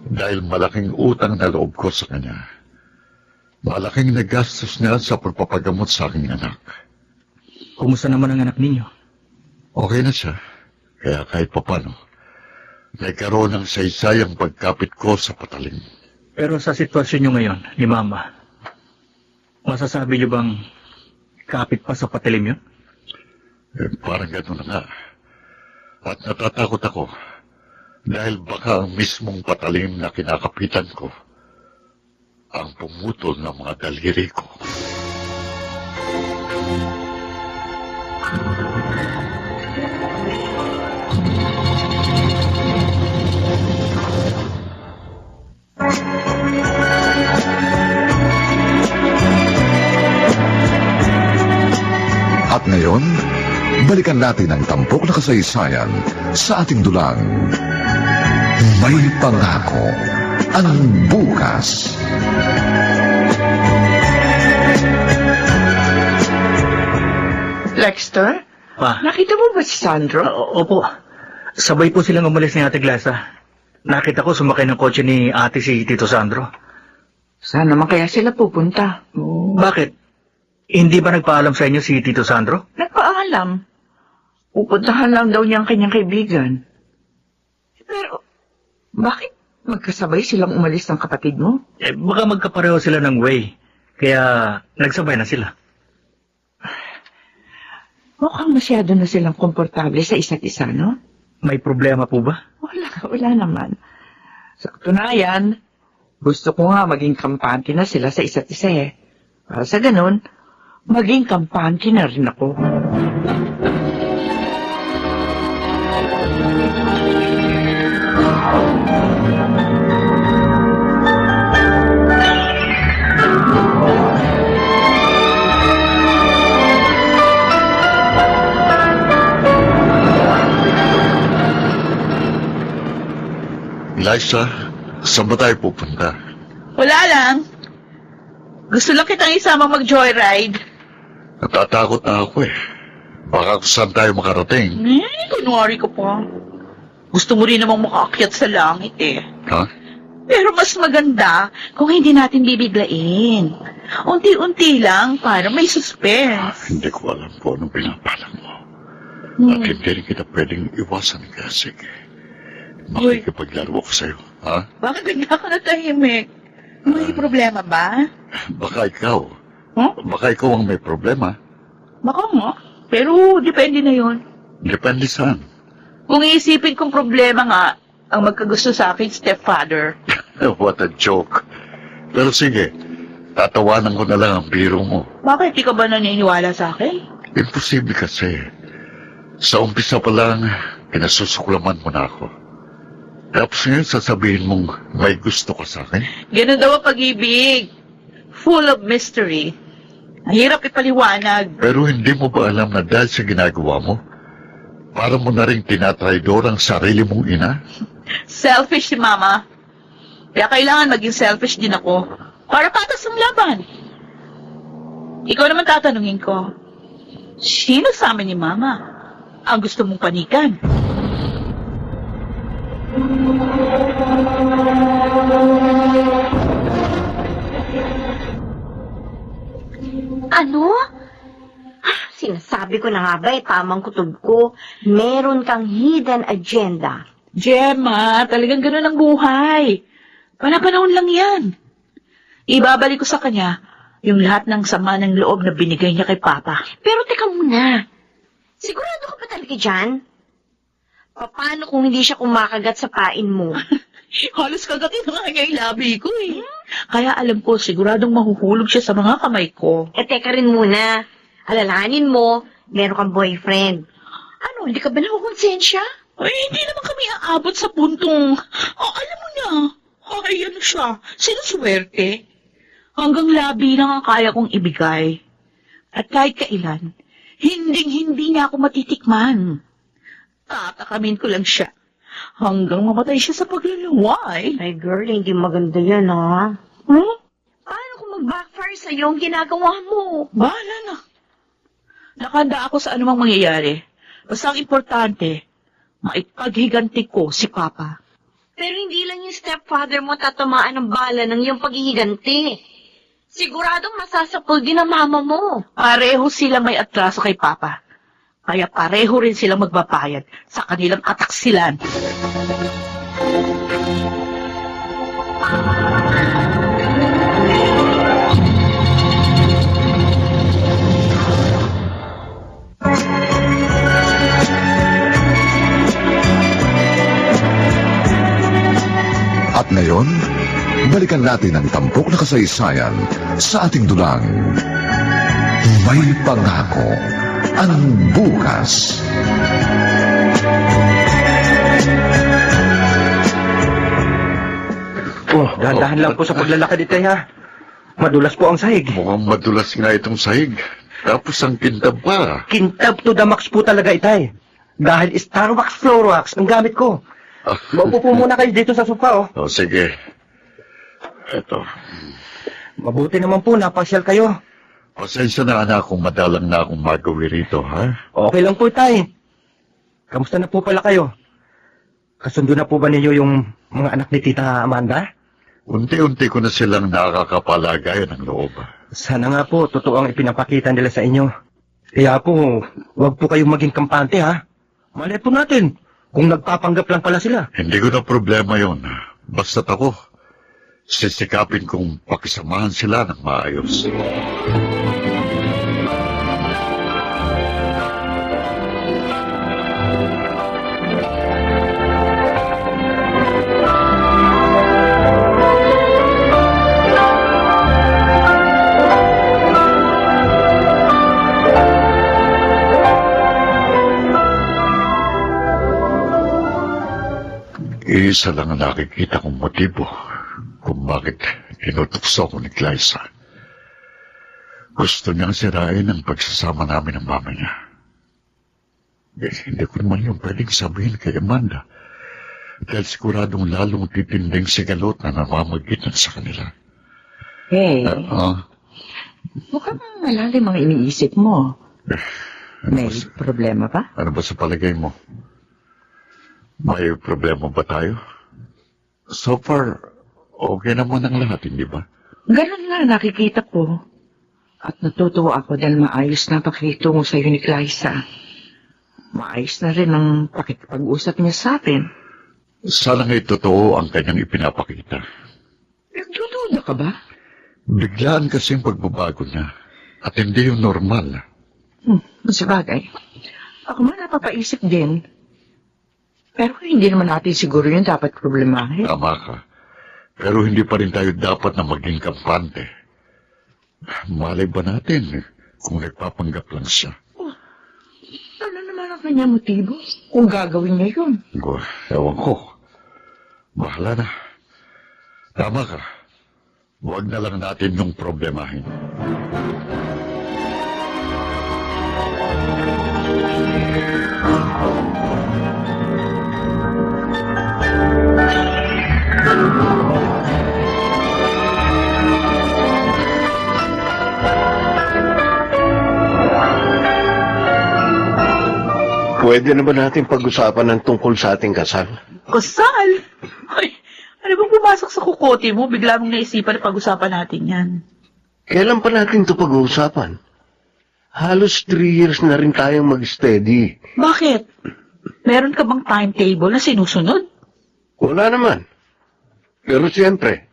Speaker 5: Dahil malaking utang na loob ko sa kanya. Malaking nagastos niya sa pagpapagamot sa aking anak.
Speaker 4: Kumusta naman ang anak ninyo?
Speaker 5: Okay na siya. Kaya kahit papano, nagkaroon ng saysayang pagkapit ko sa patalim.
Speaker 4: Pero sa sitwasyon nyo ngayon, ni Mama, masasabi niyo bang kapit pa sa patalim yun?
Speaker 5: Parang gano'n na nga. At natatakot ako dahil baka ang mismong patalim na kinakapitan ko ang pumutol ng mga daliri ko.
Speaker 1: At ngayon, balikan natin ang tampok na kasaysayan sa ating dulang. May pangako ang bukas.
Speaker 2: Lexter?
Speaker 4: Pa?
Speaker 2: Nakita mo ba si Sandro?
Speaker 4: Opo. Sabay po silang umalis ni Ate Glasa. Nakita ko sumakay ng kotse ni ate si Tito Sandro.
Speaker 2: Saan naman kaya sila pupunta?
Speaker 4: Bakit? Hindi ba nagpaalam sa inyo si Tito Sandro?
Speaker 2: Nagpaalam. Pupuntahan lang daw niya ang kanyang kaibigan. Pero, bakit magkasabay silang umalis ng kapatid mo?
Speaker 4: Baka magkapareho sila ng way. Kaya nagsabay na sila.
Speaker 2: Mukhang masyado na silang komportable sa isa't isa, no?
Speaker 4: May problema po ba?
Speaker 2: Wala naman. Sa katunayan, gusto ko nga maging kampante na sila sa isa't isa eh. Para sa ganun, maging kampante na rin ako.
Speaker 5: Liza, saan ba tayo pupunta?
Speaker 3: Wala lang. Gusto lang kitang isama mag-joyride.
Speaker 5: Natatakot na ako eh. Baka kung saan tayo makarating.
Speaker 3: Kunwari ko pa. Gusto mo rin namang makaakyat sa langit eh.
Speaker 5: Ha?
Speaker 3: Pero mas maganda kung hindi natin bibiglain. Unti-unti lang para may suspense.
Speaker 5: Hindi ko alam kung anong pinapalang mo. At hindi rin kita pwedeng iwasan kaya sige. Makikipaglaro ako sa'yo, ha?
Speaker 3: Bakit bigla ka na tahimik? May problema ba?
Speaker 5: Baka ikaw.
Speaker 3: Huh?
Speaker 5: Baka ikaw ang may problema.
Speaker 3: Baka mo. Pero depende na yun.
Speaker 5: Depende saan.
Speaker 3: Kung iisipin kong problema nga, ang magkagusto sa akin, stepfather.
Speaker 5: What a joke. Pero sige, tatawanan ko na lang ang biro mo.
Speaker 3: Bakit di ka ba naniniwala sa akin?
Speaker 5: Imposible kasi. Sa umpisa pa lang, pinasusuklaman mo na ako. Tapos ngayon sasabihin mong may gusto ka sa akin?
Speaker 3: Ganun daw ang pag-ibig. Full of mystery. Ang hirap ipaliwanag.
Speaker 5: Pero hindi mo ba alam na dahil sa ginagawa mo, para mo na rin tinatraidor ang sarili mong ina?
Speaker 3: Selfish si Mama. Kaya kailangan maging selfish din ako. Para patas ang laban. Ikaw naman tatanungin ko. Sino sa amin ni Mama ang gusto mong panikan?
Speaker 8: Ano? Sinasabi ko na nga ba, tamang kutob ko, meron kang hidden agenda.
Speaker 3: Gemma, talagang ganun ang buhay. Panapanahon lang yan. Ibabalik ko sa kanya yung lahat ng sama ng loob na binigay niya kay Papa.
Speaker 8: Pero teka muna, sigurado ka pa talaga dyan? Paano kung hindi siya kumakagat sa pain mo?
Speaker 3: Halos kagatin na nga niya yung labi ko eh. Kaya alam ko, siguradong mahuhulog siya sa mga kamay ko.
Speaker 8: Teka rin muna, alalahanin mo, meron kang boyfriend.
Speaker 3: Ano, hindi ka ba nakukonsensya? Ay, hindi naman kami aabot sa puntong, alam mo na, ay ano siya, sinuswerte. Hanggang labi lang ang kaya kong ibigay. At kahit kailan, hindi niya ako matitikman. Tatakamin ko lang siya hanggang mamatay siya sa pagluluway.
Speaker 8: Ay girl, hindi maganda yan ha. Paano kung mag-backfire sa'yo ang ginagawa mo?
Speaker 3: Bahala na. Nakahanda ako sa anumang mangyayari. Basta ang importante, maipaghiganti ko si Papa.
Speaker 8: Pero hindi lang yung stepfather mo tatamaan ng bala ng iyong paghihiganti. Siguradong masasapul din ang mama mo.
Speaker 3: Pareho silang may atraso kay Papa. Kaya pareho rin silang magbabayad sa kanilang ataksilan.
Speaker 1: At ngayon, balikan natin ang tampok na kasaysayan sa ating dulang. May pangako ang bukas.
Speaker 7: Dahan-dahan lang po sa paglalakad ito, ha? Madulas po ang sahig.
Speaker 5: Mukhang madulas nga itong sahig. Tapos ang kintab pa.
Speaker 7: Kintab to the max po talaga, itay. Dahil Starwax Floorwax ang gamit ko. Maupo po muna kayo dito sa sofa, oh.
Speaker 5: O, sige. Eto.
Speaker 7: Mabuti naman po, napasyal kayo.
Speaker 5: Pasensya na anak kung madalang na akong magawi rito, ha?
Speaker 7: Okay lang po, tay. Kamusta na po pala kayo? Kasundo na po ba ninyo yung mga anak ni Tita Amanda?
Speaker 5: Unti-unti ko na silang nakakapalagayan ng loob.
Speaker 7: Sana nga po, totoo ang ipinapakita nila sa inyo. Kaya po, huwag po kayong maging kampante, ha? Malay po natin kung nagpapanggap lang pala sila.
Speaker 5: Hindi ko na problema yon. Basta't ako, sisikapin kong pakisamahan sila ng maayos. Isa lang ang nakikita kong motibo kung bakit inutukso ko ni Glyza. Gusto niyang sirain ang pagsasama namin ng mama niya. Hindi ko naman yung pwedeng sabihin kay Amanda dahil siguradong lalong titinding sigalot na namamagitan sa kanila.
Speaker 2: Hey, mukhang malalim ang iniisip mo. May problema ba?
Speaker 5: Ano ba sa palagay mo? May problema ba tayo? So far, okay naman ang lahat, hindi ba?
Speaker 2: Ganun nga nakikita ko. At natutuwa ako dahil maayos na pakikitungo sa iyo ni Glyza. Maayos na rin ang pakikipag-usap niya sa atin.
Speaker 5: Sana nga'y totoo ang kanyang ipinapakita.
Speaker 2: Nagdududa ka ba?
Speaker 5: Biglaan kasi ang pagbabago niya. At hindi yung normal.
Speaker 2: Sabagay. Ako man napapaisip din. Pero hindi naman natin siguro yun dapat problemahin.
Speaker 5: Tama ka. Pero hindi pa rin tayo dapat na maging kampante. Malay ba natin kung nagpapanggap lang siya?
Speaker 2: Ano naman ang kanyang motibo kung gagawin niya yun?
Speaker 5: Ewan ko. Bahala na. Tama ka. Huwag na lang natin yung problemahin.
Speaker 6: Pwede na ba natin pag-usapan ng tungkol sa ating kasal?
Speaker 3: Kasal? Ay, ano bang pumasok sa kukote mo? Bigla mong naisipan na pag-usapan natin yan.
Speaker 6: Kailan pa natin ito pag-uusapan? Halos 3 years na rin tayong mag-steady.
Speaker 3: Bakit? Meron ka bang timetable na sinusunod?
Speaker 6: Wala naman. Pero siyempre,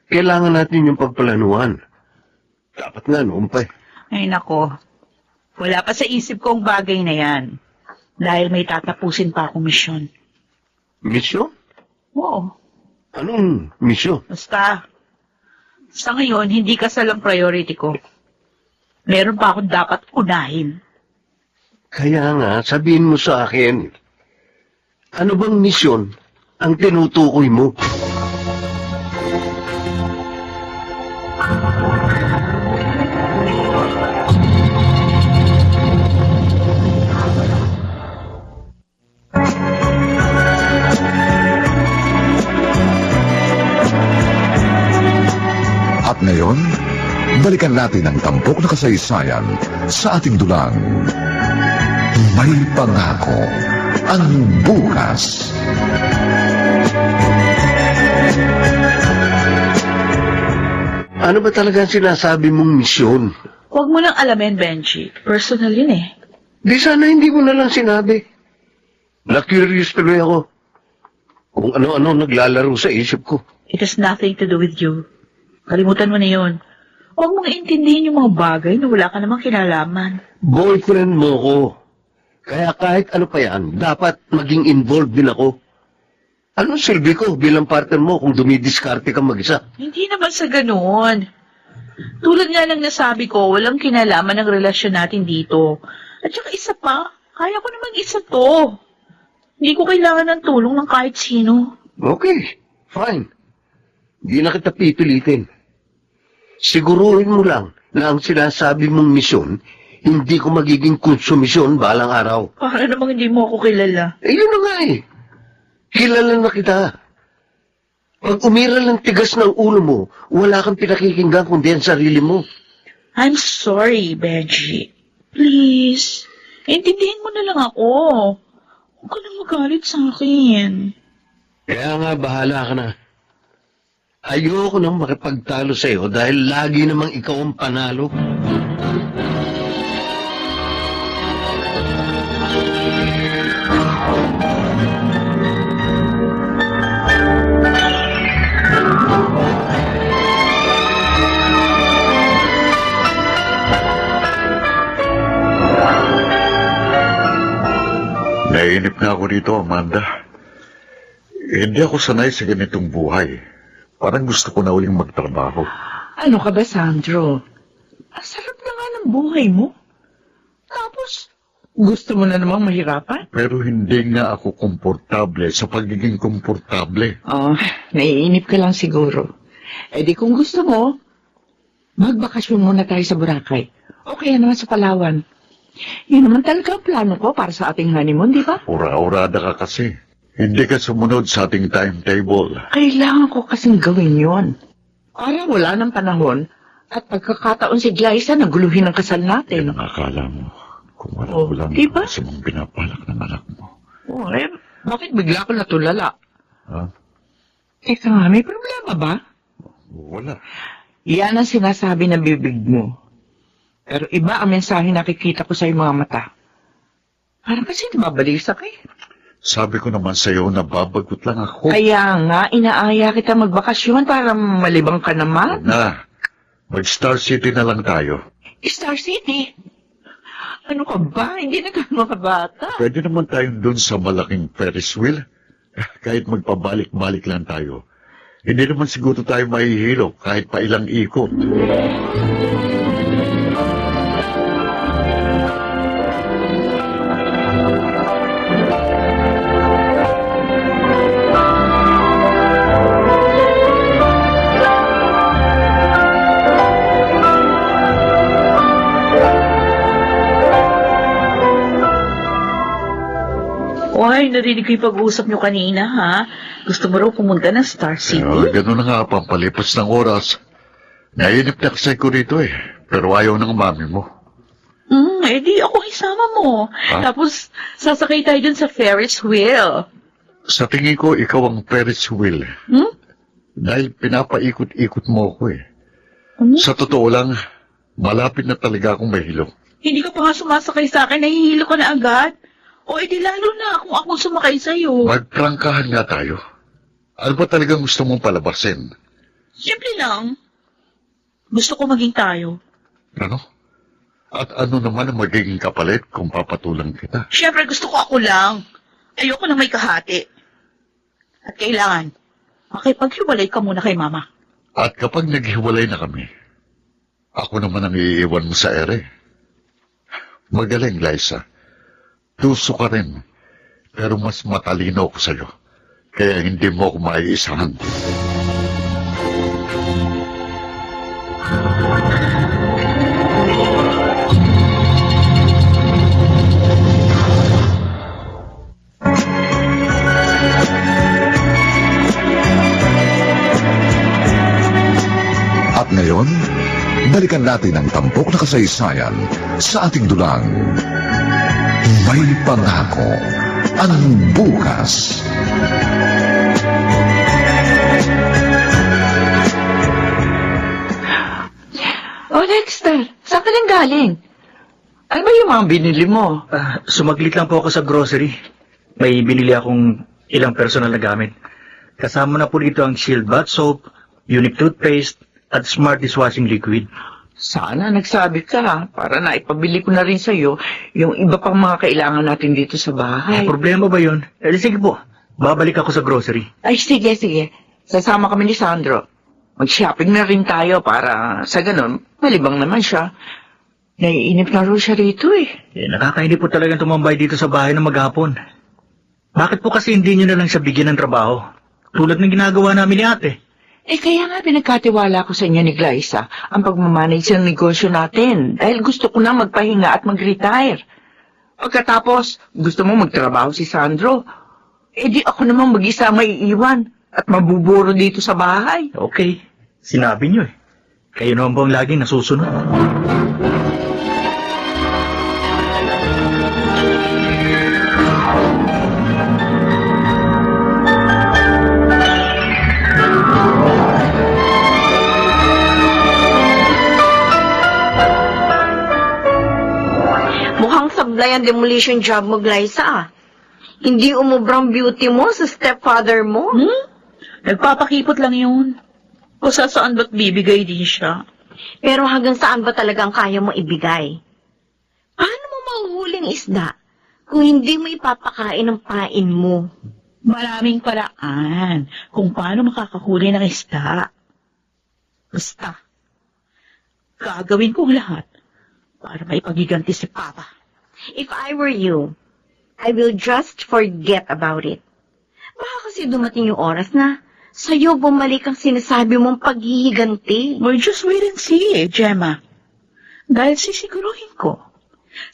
Speaker 6: kailangan natin yung pagplanuhan. Dapat nga noon pa eh.
Speaker 3: Ay nako, wala pa sa isip ko ang bagay na yan. Dahil may tatapusin pa akong misyon.
Speaker 6: Misyon?
Speaker 3: Oo,
Speaker 6: Anong misyon?
Speaker 3: basta. Sa ngayon, hindi kasal ang priority ko. Meron pa akong dapat unahin.
Speaker 6: Kaya nga, sabihin mo sa akin, ano bang misyon ang tinutukoy mo?
Speaker 1: At ngayon, balikan natin ang tampok na kasaysayan sa ating dulang. May pangako ang bukas.
Speaker 6: Ano ba talaga ang sinasabi mong misyon?
Speaker 3: Huwag mo nang alamin, Benji. Personal yun eh.
Speaker 6: Di sana hindi mo na lang sinabi. Na-curious tuloy ako. Kung ano-ano naglalaro sa isip ko.
Speaker 3: It has nothing to do with you. Kalimutan mo na yun. Huwag mong intindihin yung mga bagay na wala ka namang kinalaman.
Speaker 6: Boyfriend mo ko. Kaya kahit ano pa yan, dapat maging involved din ako. Anong silbi ko bilang partner mo kung dumidiskarte ka mag-isa?
Speaker 3: Hindi naman sa ganoon. Tulad nga lang nasabi ko, walang kinalaman ng relasyon natin dito. At saka isa pa, kaya ko naman isa to. Hindi ko kailangan ng tulong ng kahit sino.
Speaker 6: Okay, fine. Hindi na kita pipilitin. Siguruhin mo lang na ang sinasabi mong misyon, hindi ko magiging konsumisyon balang araw.
Speaker 3: Para namang hindi mo ako kilala.
Speaker 6: Eh, yun na nga eh. Kilala na kita. Pag umiral ng tigas ng ulo mo, wala kang pinakikinggan kundi ang sarili mo.
Speaker 3: I'm sorry, Benji. Please, intindihin mo na lang ako. Huwag ka nang magalit sa akin.
Speaker 6: Kaya nga, bahala ka na. Ayoko nang makipagtalo sa'yo dahil lagi namang ikaw ang panalo.
Speaker 5: Naiinip na ako dito, Amanda. Hindi ako sanay sa ganitong buhay. Parang gusto ko na uling magtrabaho.
Speaker 2: Ano ka ba, Sandro? Ang sarap na nga ng buhay mo. Tapos, gusto mo na namang mahirapan?
Speaker 5: Pero hindi nga ako komportable sa pagiging komportable.
Speaker 2: Oh, naiinip ka lang siguro. Eh di kung gusto mo, magbakasyon muna tayo sa Boracay. O kaya naman sa Palawan. Yun naman talaga ang plano ko para sa ating honeymoon, di ba?
Speaker 5: Ura-urada ka kasi. Hindi ka sumunod sa ating timetable.
Speaker 2: Kailangan ko kasing gawin yon. Para wala ng panahon at pagkakataon si Glyza na guluhin ang kasal
Speaker 5: Yan
Speaker 2: natin.
Speaker 5: ang akala mo. Kung wala
Speaker 2: Oh,
Speaker 5: ko lang
Speaker 2: diba?
Speaker 5: sa mong pinapalak ng anak mo.
Speaker 2: Oh, eh, bakit bigla ko natulala?
Speaker 5: Ha?
Speaker 2: Teka nga, may problema ba?
Speaker 5: Wala.
Speaker 2: Yan ang sinasabi ng bibig mo. Pero iba ang mensahe nakikita ko sa iyong mga mata. Parang kasi nababalisa ka eh.
Speaker 5: Sabi ko naman sa'yo na babagot lang ako.
Speaker 2: Kaya nga, inaaya kita magbakasyon para malibang ka naman.
Speaker 5: Na, mag-Star City na lang tayo.
Speaker 2: Star City? Ano ka ba? Hindi na ka mga bata.
Speaker 5: Pwede naman tayong dun sa malaking Ferris wheel. Kahit magpabalik-balik lang tayo. Hindi naman siguro tayo mahihilo kahit pa ilang ikot.
Speaker 3: Oy, narinig ko yung pag-uusap nyo kanina, ha? Gusto mo raw pumunta ng Star City?
Speaker 5: Ganun na nga, pampalipas ng oras. Nainip na kasi ko dito eh. Pero ayaw ng mami mo.
Speaker 3: Di ako isama mo.
Speaker 5: Ha?
Speaker 3: Tapos, sasakay tayo dun sa Ferris wheel.
Speaker 5: Sa tingin ko, ikaw ang Ferris wheel. Dahil pinapaikot-ikot mo ako eh. Sa totoo lang, malapit na talaga akong mahilo.
Speaker 3: Hindi ka pa nga sumasakay sa akin, nahihilo ka na agad. O edi lalo na kung ako sumakay sa'yo.
Speaker 5: Magprangkahan nga tayo. Ano ba talagang gusto mong palabasin?
Speaker 3: Simple lang. Gusto ko maging tayo.
Speaker 5: Ano? At ano naman ang magiging kapalit kung papatulang kita?
Speaker 3: Siyempre gusto ko ako lang. Ayoko na may kahati. At kailangan, makipaghiwalay ka muna kay Mama.
Speaker 5: At kapag naghiwalay na kami, ako naman ang iiwan mo sa ere. Magaling, Liza. Tuso ka rin. Pero mas matalino ako sa'yo. Kaya hindi mo ako maiisahan.
Speaker 1: At ngayon, balikan natin ang tampok na kasaysayan sa ating dulang. May pangako ang bukas.
Speaker 2: Oh, Dexter, saan ka nang galing? Ano ba yung mga binili mo?
Speaker 4: Sumaglit lang po ako sa grocery. May binili akong ilang personal na gamit. Kasama na po dito ang Shield Bath Soap, Unique Toothpaste, at Smart Dishwashing Liquid.
Speaker 2: Sana nagsabi ka, para na ipabili ko na rin sa'yo yung iba pang mga kailangan natin dito sa bahay.
Speaker 4: Problema ba yun? Sige po, babalik ako sa grocery.
Speaker 2: Ay, sige, sige. Sasama kami ni Sandro. Mag-shopping na rin tayo para sa ganun, malibang naman siya. Naiinip na rin siya rito eh.
Speaker 4: Nakakainip po talagang tumambay dito sa bahay ng maghapon. Bakit po kasi hindi nyo na lang siya bigyan ng trabaho? Tulad ng ginagawa namin ni ate.
Speaker 2: Kaya nga pinagkatiwala ko sa inyo ni Glyza ang pagmamanage ng negosyo natin dahil gusto ko na magpahinga at mag-retire. Pagkatapos, gusto mo magtrabaho si Sandro, di ako naman mag-isa maiiwan at mabuburo dito sa bahay.
Speaker 4: Okay, sinabi nyo eh. Kayo naman ba ang laging nasusunod?
Speaker 8: Mukhang sablay ang demolition job mo, Glyza. Hindi umubrang beauty mo sa stepfather mo.
Speaker 3: Nagpapakipot lang yun. O saan ba't bibigay din siya?
Speaker 8: Pero hanggang saan ba talagang kaya mo ibigay? Paano mo mahuhuling isda kung hindi mo ipapakain ng pain mo?
Speaker 3: Maraming paraan kung paano makakahuli ng isda. Basta, gagawin ko ang lahat para maipagiganti si Papa.
Speaker 8: If I were you, I will just forget about it. Baka kasi dumating yung oras na sa'yo bumalik ang sinasabi mong paghihiganti.
Speaker 3: Well, just wait and see, Gemma. Dahil sisiguruhin ko,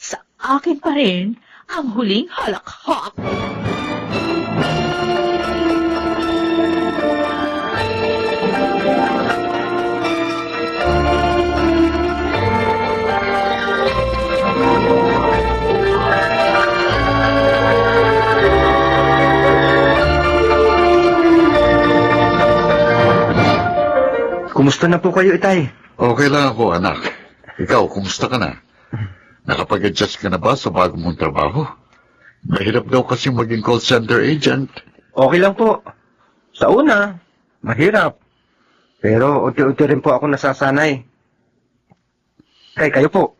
Speaker 3: sa akin pa rin ang huling halakhak.
Speaker 7: Kumusta na po kayo, Itay?
Speaker 5: Okay lang ako, anak. Ikaw, kumusta ka na? Nakapag-adjust ka na ba sa bago mong trabaho? Mahirap daw kasi maging call center agent.
Speaker 7: Okay lang po. Sa una, mahirap. Pero unti-unti rin po ako nasasanay. Kayo po,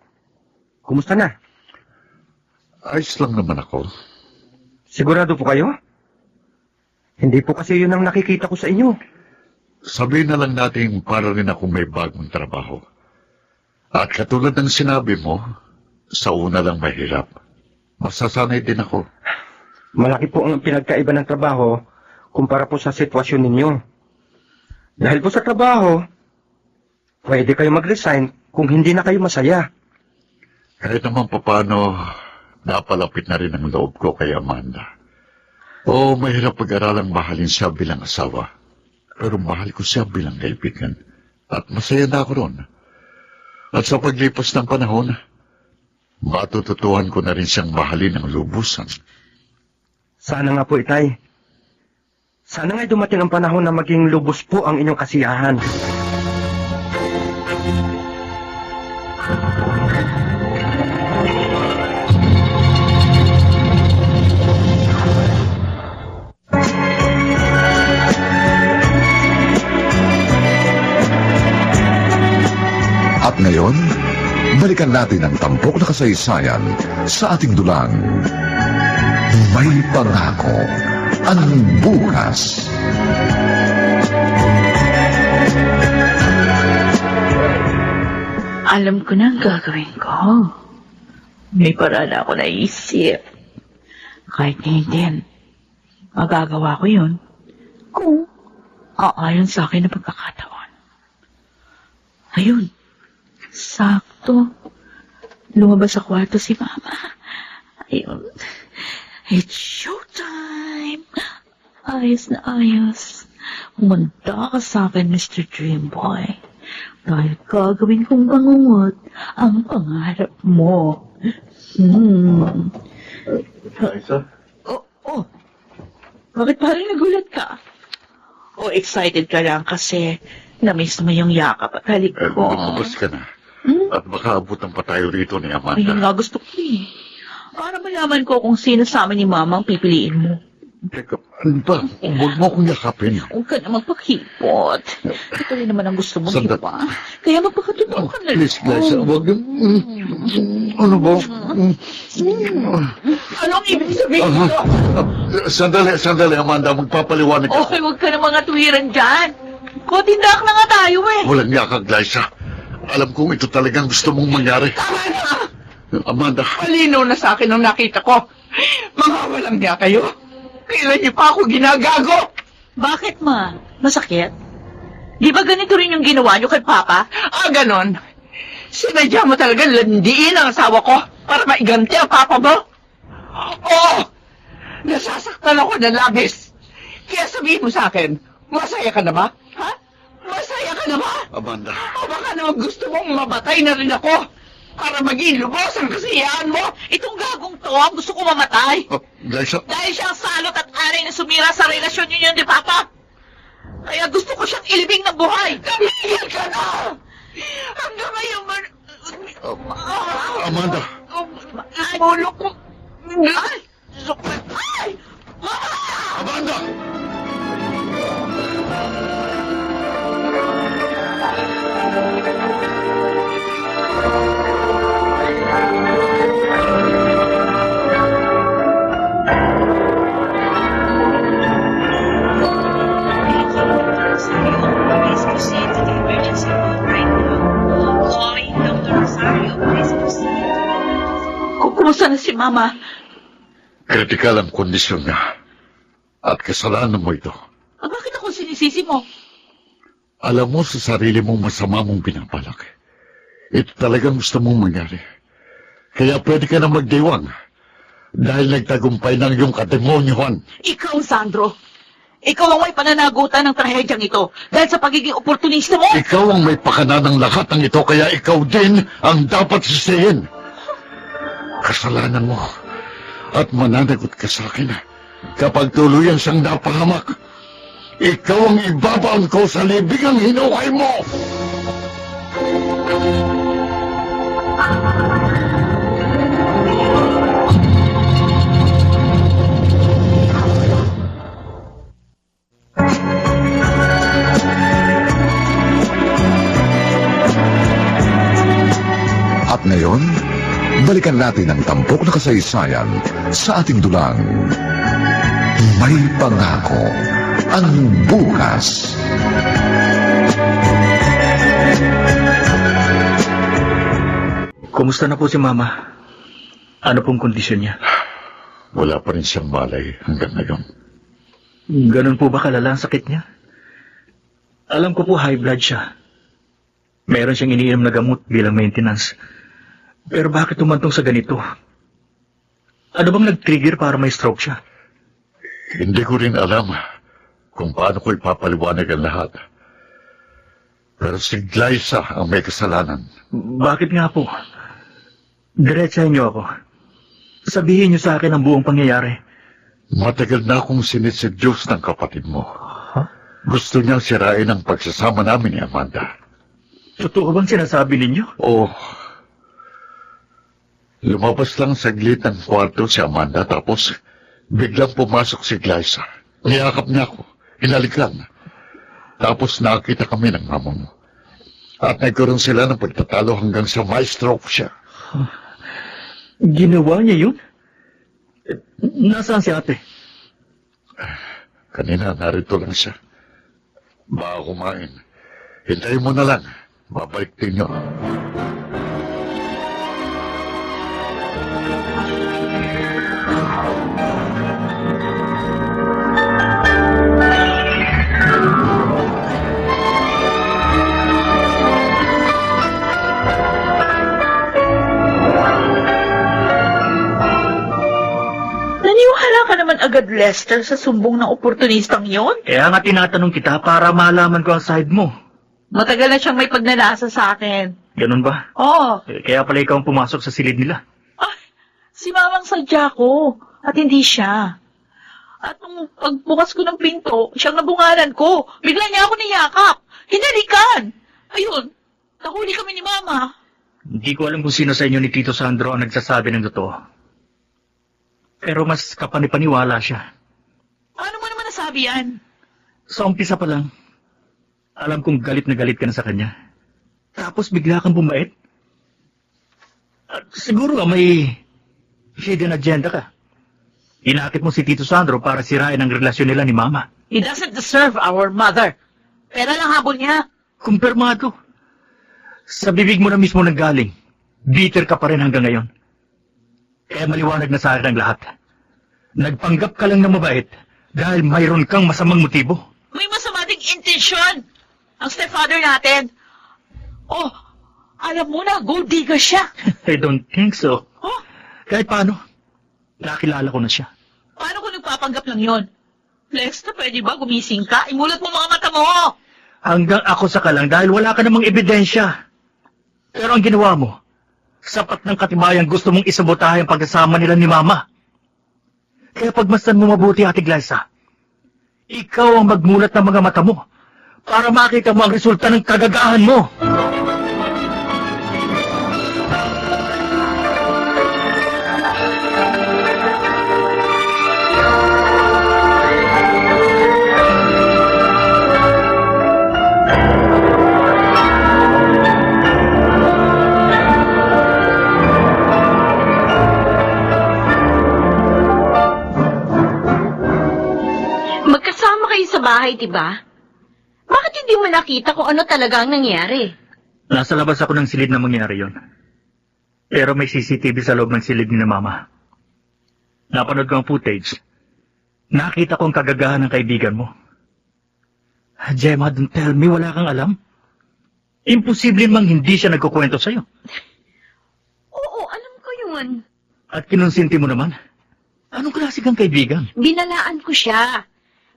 Speaker 7: kumusta na?
Speaker 5: Ayos lang naman ako.
Speaker 7: Sigurado po kayo? Hindi po kasi yun ang nakikita ko sa inyo.
Speaker 5: Sabihin na lang natin para rin ako may bagong trabaho. At katulad ng sinabi mo, sa una lang mahirap. Masasanay din ako.
Speaker 7: Malaki po ang pinagkaiba ng trabaho kumpara po sa sitwasyon ninyo. Dahil po sa trabaho, pwede kayo mag-resign kung hindi na kayo masaya.
Speaker 5: Kahit naman paano, napalapit na rin ang loob ko kay Amanda. Oo, mahirap pag-aralang mahalin siya bilang asawa. Pero mahal ko siya bilang kaibigan. At masaya na ako ron. At sa paglipas ng panahon, matututuhan ko na rin siyang mahalin ng lubusan.
Speaker 7: Sana nga po, Itay. Sana nga dumating ang panahon na maging lubos po ang inyong kasiyahan.
Speaker 1: Balikan natin ang tampok na kasaysayan sa ating dulang. May pangako ang bukas.
Speaker 2: Alam ko na ang gagawin ko. May paraan ako naisip. Kahit ngayon din, magagawa ko yun kung aayon sa akin na pagkakataon. Ayun, sakto. Lumabas sa kwarto si Mama. Ayun, it's showtime. Ayos na ayos. Umanda ka sa akin, Mr. Dreamboy. Dahil gagawin kong bangungot ang pangarap mo.
Speaker 5: Liza?
Speaker 2: Oh. Bakit parang nagulat ka? Oh, excited ka lang kasi na-miss mo yung yakap at halik ko.
Speaker 5: Lumabas ka na. At baka abutan pa tayo rito ni Amanda.
Speaker 2: Ayun nga gusto ko eh. Para malaman ko kung sino sa amin ni Mama ang pipiliin mo.
Speaker 5: Teka, ano ba? Huwag mo akong yakapin.
Speaker 2: Huwag ka na magpakipot. Ito rin naman ang gusto mo, di
Speaker 5: Sandali.
Speaker 2: ba? Kaya magpakatotoo ka na
Speaker 5: Please, Liza, huwag. Ano ba?
Speaker 2: Anong ibig sabihin nito?
Speaker 5: Sandali, Amanda. Magpapaliwanag ako.
Speaker 2: Okay, huwag ka na mga tuwiran dyan. Kotindak na nga tayo eh.
Speaker 5: Walang yakag, Liza. Alam kong ito talagang gusto mong mangyari.
Speaker 2: Tama na!
Speaker 5: Amanda.
Speaker 2: Malinaw na sa akin ang nakita ko. Mga walang niya kayo. Kailan niyo pa ako ginagago? Bakit, Ma? Masakit? Di ba ganito rin yung ginawa niyo kay Papa? Ah, ganon. Sinadya mo talaga landiin ang asawa ko para maiganti ang Papa mo? Oo! Nasasaktan ako ng labis. Kaya sabihin mo sa akin, masaya ka na ba? Ha? Masaya ka na ba?
Speaker 5: Amanda.
Speaker 2: O baka naman gusto mong mamatay na rin ako para maging lubos ang kasiyahan mo? Itong gagong to, ang gusto ko mamatay.
Speaker 5: Oh, Liza.
Speaker 2: Dahil siyang salot at aray na sumira sa relasyon niyo ni Papa. Kaya gusto ko siyang ilibing ng buhay. Tumigil ka na! Hanggang ngayon man...
Speaker 5: Amanda.
Speaker 2: Ay, ulo ko... Ay! Ay!
Speaker 5: Amanda!
Speaker 9: Please proceed to the emergency room right now. Calling Dr. Rosario, please proceed.
Speaker 2: Kumusta na si Mama?
Speaker 5: Kritikal ang kondisyon niya. At kasalanan mo ito.
Speaker 2: Bakit ako sinisisi mo?
Speaker 5: Alam mo sa sarili mong masama mong pinapalak. Ito talagang gusto mong mangyari. Kaya pwede ka na magdiwang. Dahil nagtagumpay ng iyong kademonyohan.
Speaker 2: Ikaw, Sandro. Ikaw ang may pananagutan ng trahedyang ito dahil sa pagiging oportunista mo.
Speaker 5: Ikaw ang may pakana ng lahat ng ito, kaya ikaw din ang dapat sisihin. Kasalanan mo. At mananagot ka sa akin kapag tuluyan siyang napahamak. Ikaw ang ibabaon ko sa libingang hinukay mo.
Speaker 1: At ngayon, balikan natin ang tampok na kasaysayan sa ating dulang. May pangako ang bukas.
Speaker 4: Kumusta na po si Mama? Ano pong kondisyon niya?
Speaker 5: Wala pa rin siyang malay hanggang ngayon.
Speaker 4: Ganun po ba kalala ang sakit niya? Alam ko po high blood siya. Meron siyang iniinom na gamot bilang maintenance. Pero bakit tumantong sa ganito? Ano bang nag-trigger para may stroke siya?
Speaker 5: Hindi ko rin alam kung paano ko ipapaliwanag ang lahat. Pero si Glyza ang may kasalanan.
Speaker 4: Bakit nga po? Diretsahin niyo ako. Sabihin niyo sa akin ang buong pangyayari.
Speaker 5: Matagal na akong sinisedyos ng kapatid mo. Gusto niyang sirain ang pagsasama namin ni Amanda.
Speaker 4: Totoo bang sinasabi ninyo?
Speaker 5: Oo. Lumabas lang saglit ng kwarto si Amanda tapos biglang pumasok si Glyza. Niyakap niya ako. Hinalikan. Tapos nakita kami ng mama mo. At nagkaroon sila ng pagtatalo hanggang sa ma-stroke siya.
Speaker 4: Ginawa niya yun? Nasaan si ate?
Speaker 5: Kanina, narito lang siya. Baka kumain. Hintayin mo na lang. Babalik din niyo.
Speaker 3: Naniwala ka naman agad, Lester, sa sumbong ng oportunistang yon?
Speaker 4: Kaya nga tinatanong kita para malaman ko ang side mo.
Speaker 3: Matagal na siyang may pagnanasa sa akin.
Speaker 4: Ganun ba?
Speaker 3: Oo.
Speaker 4: Kaya pala ikaw ang pumasok sa silid nila.
Speaker 3: Si mamang sadya ko, at hindi siya. At nung pagbukas ko ng pinto, siyang nabungalan ko. Bigla niya ako niyakap. Hinalikan. Ayun, nahuli kami ni Mama.
Speaker 4: Hindi ko alam kung sino sa inyo ni Tito Sandro ang nagsasabi ng totoo. Pero mas kapanipaniwala siya.
Speaker 3: Ano mo naman nasabi yan?
Speaker 4: Sa umpisa pa lang, alam kong galit na galit ka na sa kanya. Tapos bigla kang bumait. At siguro nga may hidden agenda ka. Inakit mo si Tito Sandro para sirain ang relasyon nila ni Mama.
Speaker 3: He doesn't deserve our mother. Pera lang habol niya.
Speaker 4: Kumpirmado. Sa bibig mo na mismo nanggaling. Bitter ka pa rin hanggang ngayon. Kaya maliwanag na sa akin ang lahat. Nagpanggap ka lang na mabait dahil mayroon kang masamang motibo.
Speaker 3: May masama ding intensyon ang stepfather natin. Oh, alam mo na, gold digger siya.
Speaker 4: I don't think so.
Speaker 3: Oh,
Speaker 4: Kahit paano, nakilala ko na siya.
Speaker 3: paano kung nagpapanggap lang yon? Lester, pwede ba gumising ka? Imulat mo mga mata mo.
Speaker 4: Hanggang ako sa kalang dahil wala ka namang ebidensya. Pero ang ginawa mo, sapat ng katibayang gusto mong isabotahe ang pagkasama nila ni Mama. Kaya pagmasdan mo mabuti, Ate Glyza. Ikaw ang magmulat ng mga mata mo para makita mo ang resulta ng kagagahan mo.
Speaker 8: Magkasama kayo sa bahay, diba? Bakit hindi mo nakita kung ano talaga ang nangyari?
Speaker 4: Nasa labas ako ng silid na mangyari yon. Pero may CCTV sa loob ng silid ni na Mama. Napanood ko ang footage. Nakita ko ang kagagahan ng kaibigan mo. Gemma, don't tell me wala kang alam. Imposible mang hindi siya nagkukwento sa'yo.
Speaker 8: Oo, alam ko yun.
Speaker 4: At kinonsinti mo naman. Anong klase kang kaibigan?
Speaker 8: Binalaan ko siya.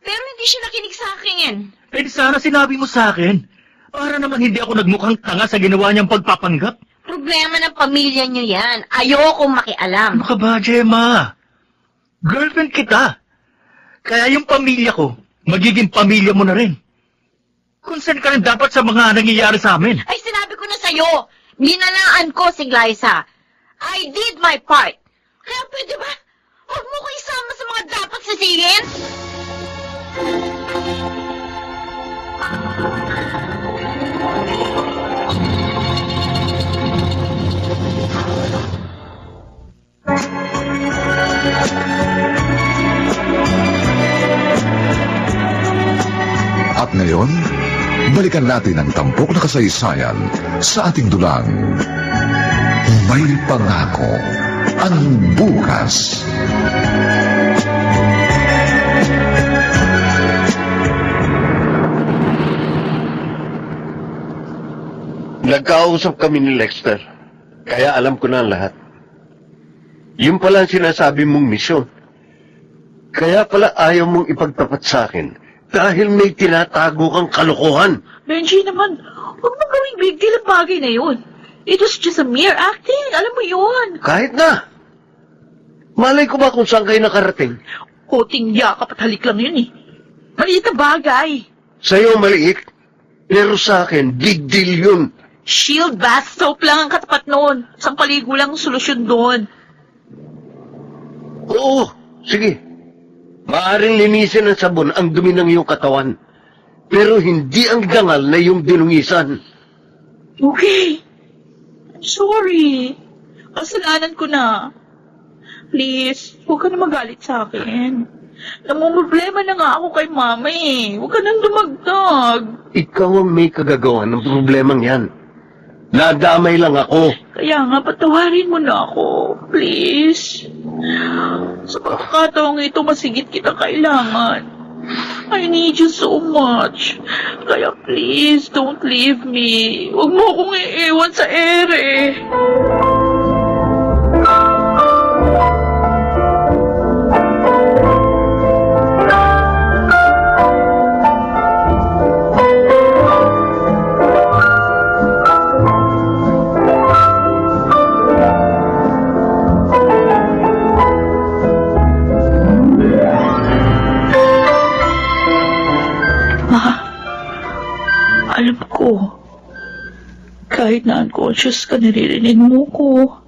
Speaker 8: Pero hindi siya nakinig sa akin.
Speaker 4: Eh sana sinabi mo sa akin. Para naman hindi ako nagmukhang tanga sa ginawa niyang pagpapanggap.
Speaker 8: Problema ng pamilya niyo yan. Ayokong makialam.
Speaker 4: Ano ka ba, Gemma? Girlfriend kita. Kaya yung pamilya ko, magiging pamilya mo na rin. Concern ka rin dapat sa mga nangyayari sa amin.
Speaker 8: Ay, sinabi ko na sa'yo. Binalaan ko si Glyza. I did my part. Kaya pwede ba? Huwag mo ko isama sa mga dapat sisihin.
Speaker 1: At ngayon, balikan natin ang tampok na kasaysayan sa ating dulang. May pangako ang bukas.
Speaker 6: Nagkausap kami ni Lexter, kaya alam ko na ang lahat. Yun pala ang sinasabi mong misyon. Kaya pala ayaw mong ipagtapat sa akin dahil may tinatago kang kalokohan.
Speaker 3: Benji naman, huwag mo gawing big deal ang bagay na yun. It was just a mere acting. Alam mo yun.
Speaker 6: Kahit na. Malay ko ba kung saan kayo nakarating?
Speaker 3: Kuting yakap at halik lang yun eh. Maliit na bagay.
Speaker 6: Sa'yo maliit, pero sa akin, big deal yun.
Speaker 3: Shield bath soap lang ang katapat noon. Isang paligo lang ang solusyon doon.
Speaker 6: Oo, sige. Maaring linisin ng sabon ang dumi ng iyong katawan. Pero hindi ang dangal na iyong dinungisan.
Speaker 3: Okay. I'm sorry. Kasalanan ko na. Please, huwag ka na magalit sa akin. Namumroblema na nga ako kay Mama eh. Huwag ka nang dumagdag.
Speaker 6: Ikaw ang may kagagawa ng problemang yan. Nadamay lang ako.
Speaker 3: Kaya nga, patawarin mo na ako. Please. Sa pagkakataong ito, masigit kita kailangan. I need you so much. Kaya please, don't leave me. Huwag mo akong iiwan sa ere. Alam ko, kahit na unconscious ka, naririnig mo ko.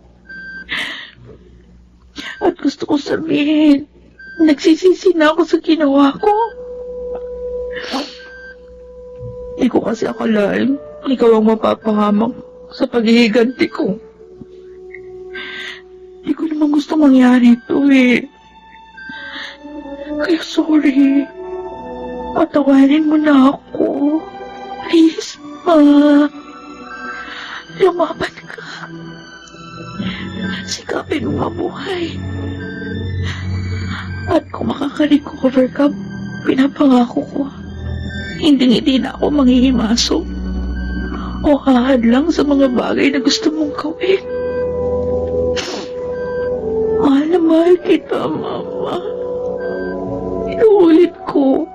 Speaker 3: At gusto ko sabihin, nagsisisi na ako sa ginawa ko. Hindi ko kasi akalain, ikaw ang mapapahamak sa paghihiganti ko. Hindi ko naman gusto mangyari ito eh. Kaya sorry, patawarin mo na ako. Please, Ma. Lumaban ka. Sikapin mo mabuhay. At kung makaka-recover ka, pinapangako ko, hindi na ako manghihimaso o hahadlang sa mga bagay na gusto mong gawin. Mahal na mahal kita, Mama. Inuulit ko.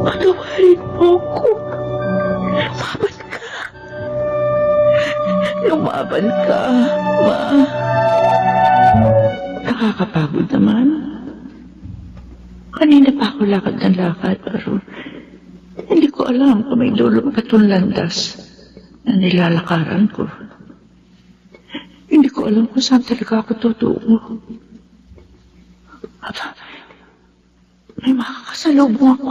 Speaker 3: Patawarin mo ko. Lumaban ka. Lumaban ka, Ma. Nakakapagod naman. Kanina pa ako lakad ng lakad, pero hindi ko alam kung may dulo patong landas na nilalakaran ko. Hindi ko alam kung saan talaga ako tutungo. At may makakasalubong ako.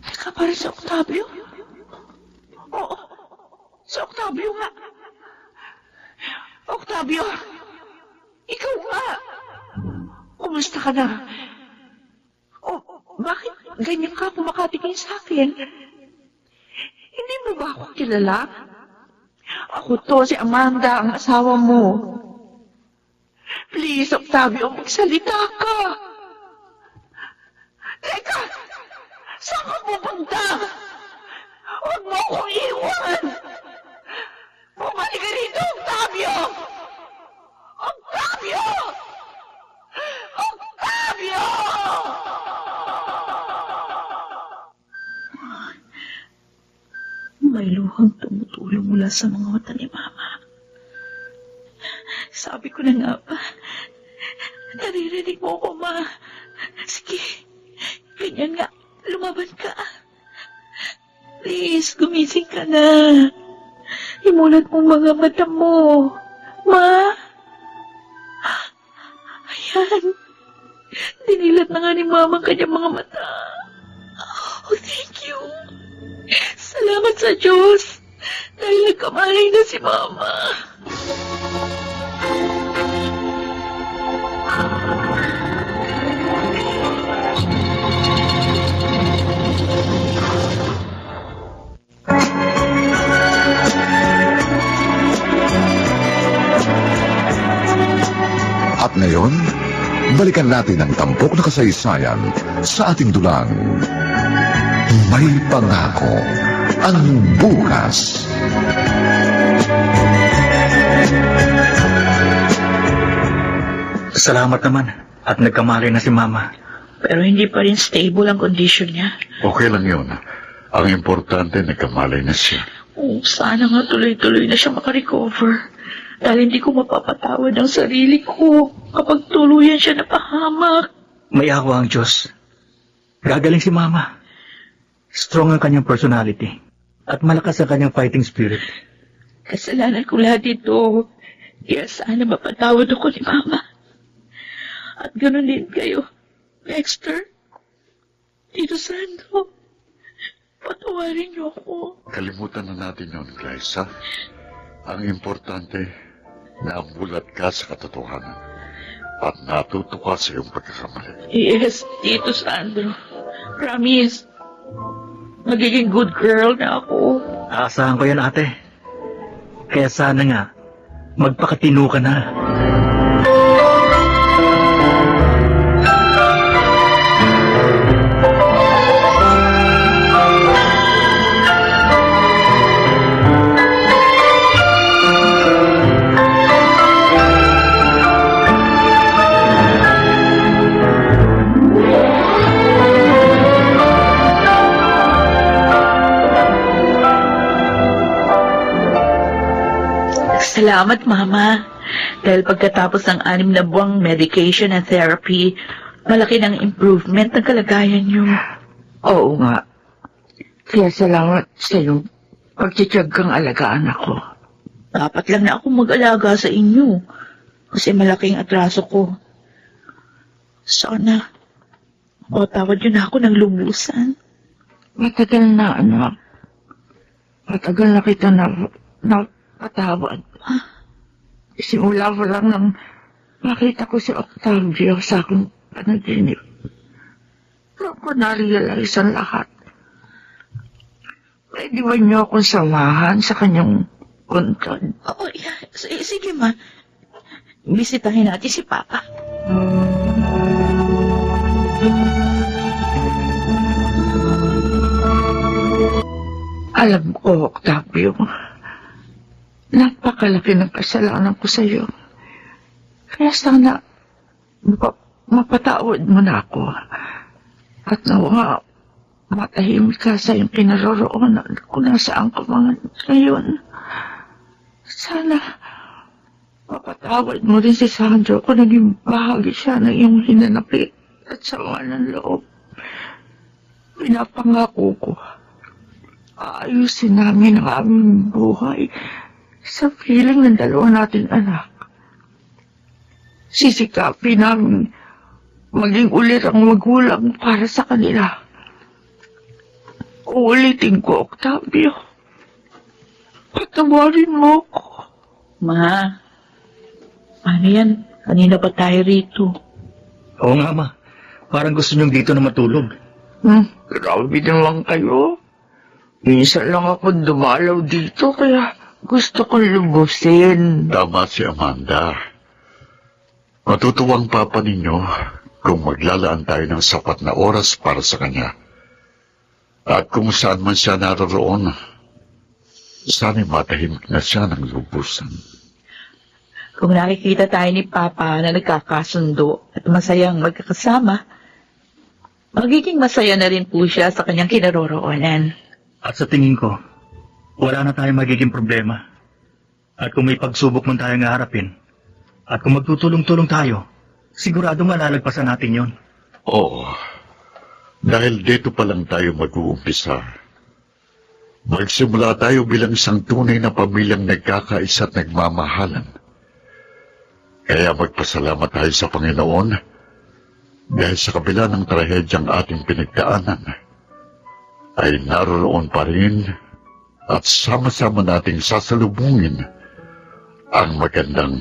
Speaker 3: Teka, parang si Octavio? Oo, si Octavio nga. Octavio, ikaw nga. Kumusta ka na? Oh, bakit ganyan ka pumakatingin sa akin? Hindi mo ba ako kilala? Ako to, si Amanda, ang asawa mo. Please, Octavio, magsalita ka. Teka! Saan ka pupunta? Huwag mo akong iwan! Bumalik ka rito, Octavio! Octavio! Octavio! May luhang tumutulong mula sa mga mata ni Mama. Sabi ko na nga ba, naririnig mo ko, Ma. Sige, ganyan nga, lumaban ka. Please, gumising ka na. Imulat mong mga mata mo. Ma? Ayan. Dinilat na nga ni Mama ang kanyang mga mata. Oh, thank you. Salamat sa Diyos. Dahil nagkamalay na si Mama.
Speaker 1: At ngayon, balikan natin ang tampok na kasaysayan sa ating dulang. May pangako ang bukas.
Speaker 4: Salamat naman at nagkamali na si Mama.
Speaker 3: Pero hindi pa rin stable ang condition niya.
Speaker 5: Okay lang yun. Ang importante, nagkamalay na siya.
Speaker 3: Oh, sana nga tuloy-tuloy na siya makarecover. Dahil hindi ko mapapatawad ang sarili ko kapag tuluyan siya napahamak.
Speaker 4: May awa ang Diyos. Gagaling si Mama. Strong ang kanyang personality. At malakas ang kanyang fighting spirit.
Speaker 3: Kasalanan ko lahat ito. Kaya sana mapatawad ako ni Mama. At ganoon din kayo, Dexter, Tito Sando.
Speaker 2: Patawarin niyo ako.
Speaker 5: Kalimutan na natin yun, Glyza. Ang importante, namulat ka sa katotohanan at natuto ka sa iyong pagkakamali.
Speaker 2: Yes, Tito Sandro. Promise. Magiging good girl na ako.
Speaker 4: Aasahan ko yan, ate. Kaya sana nga, magpakatino ka na.
Speaker 2: Salamat, Mama. Dahil pagkatapos ng 6 na buwang medication and therapy, malaki ng improvement ng kalagayan niyo. Oo nga. Kaya salamat sa iyong pagtitiyag kang alagaan ako. Dapat lang na ako mag-alaga sa inyo. Kasi malaking atraso ko. Sana, tawad yun ako ng lubusan. Matagal na, anak. Matagal na kita napatawad. Simula pa lang nang makita ko si Octavio sa aking panaginip. Doon ko na-realize ang lahat. Pwede ba niyo akong samahan sa kanyang kuntod? Oo, yeah. Sige, ma. Bisitahin natin si Papa. Alam ko, Octavio, napakalaki ng kasalanan ko sa iyo. Kaya sana mapatawad mo na ako. At nawa matahimik ka sa iyong kinaroroonan kung nasaan ka mga ngayon. Sana mapatawad mo rin si Sandro kung naging bahagi siya ng iyong hinanapit at sama ng loob. Pinapangako ko, aayusin namin ang aming buhay sa piling ng dalawa nating anak. Sisikapin namin maging ulit ang magulang para sa kanila. Uulitin ko, Octavio. Patawarin mo ako. Ma, ano yan? Kanina pa tayo rito.
Speaker 4: Oo nga, ma. Parang gusto niyong dito na matulog.
Speaker 2: Grabe naman kayo. Minsan lang ako dumalaw dito, kaya gusto kong lubusin.
Speaker 5: Tama si Amanda. Matutuwang papa ninyo kung maglalaan tayo ng sapat na oras para sa kanya. At kung saan man siya naroroon, sana'y matahimik na siya ng lubusan.
Speaker 2: Kung nakikita tayo ni Papa na nagkakasundo at masayang magkakasama, magiging masaya na rin po siya sa kanyang kinaroroonan.
Speaker 4: At sa tingin ko, wala na tayong magiging problema. At kung may pagsubok man tayong harapin, at kung magtutulong-tulong tayo, sigurado malalagpasan natin yon.
Speaker 5: Oo. Dahil dito pa lang tayo mag-uumpisa. Magsimula tayo bilang isang tunay na pamilyang nagkakaisa at nagmamahalan. Kaya magpasalamat tayo sa Panginoon dahil sa kabila ng trahedyang ating pinagdaanan, ay naroroon pa rin at sama-sama nating sasalubungin ang magandang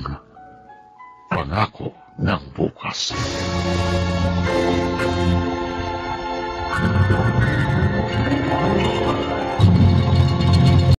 Speaker 5: pangako ng bukas.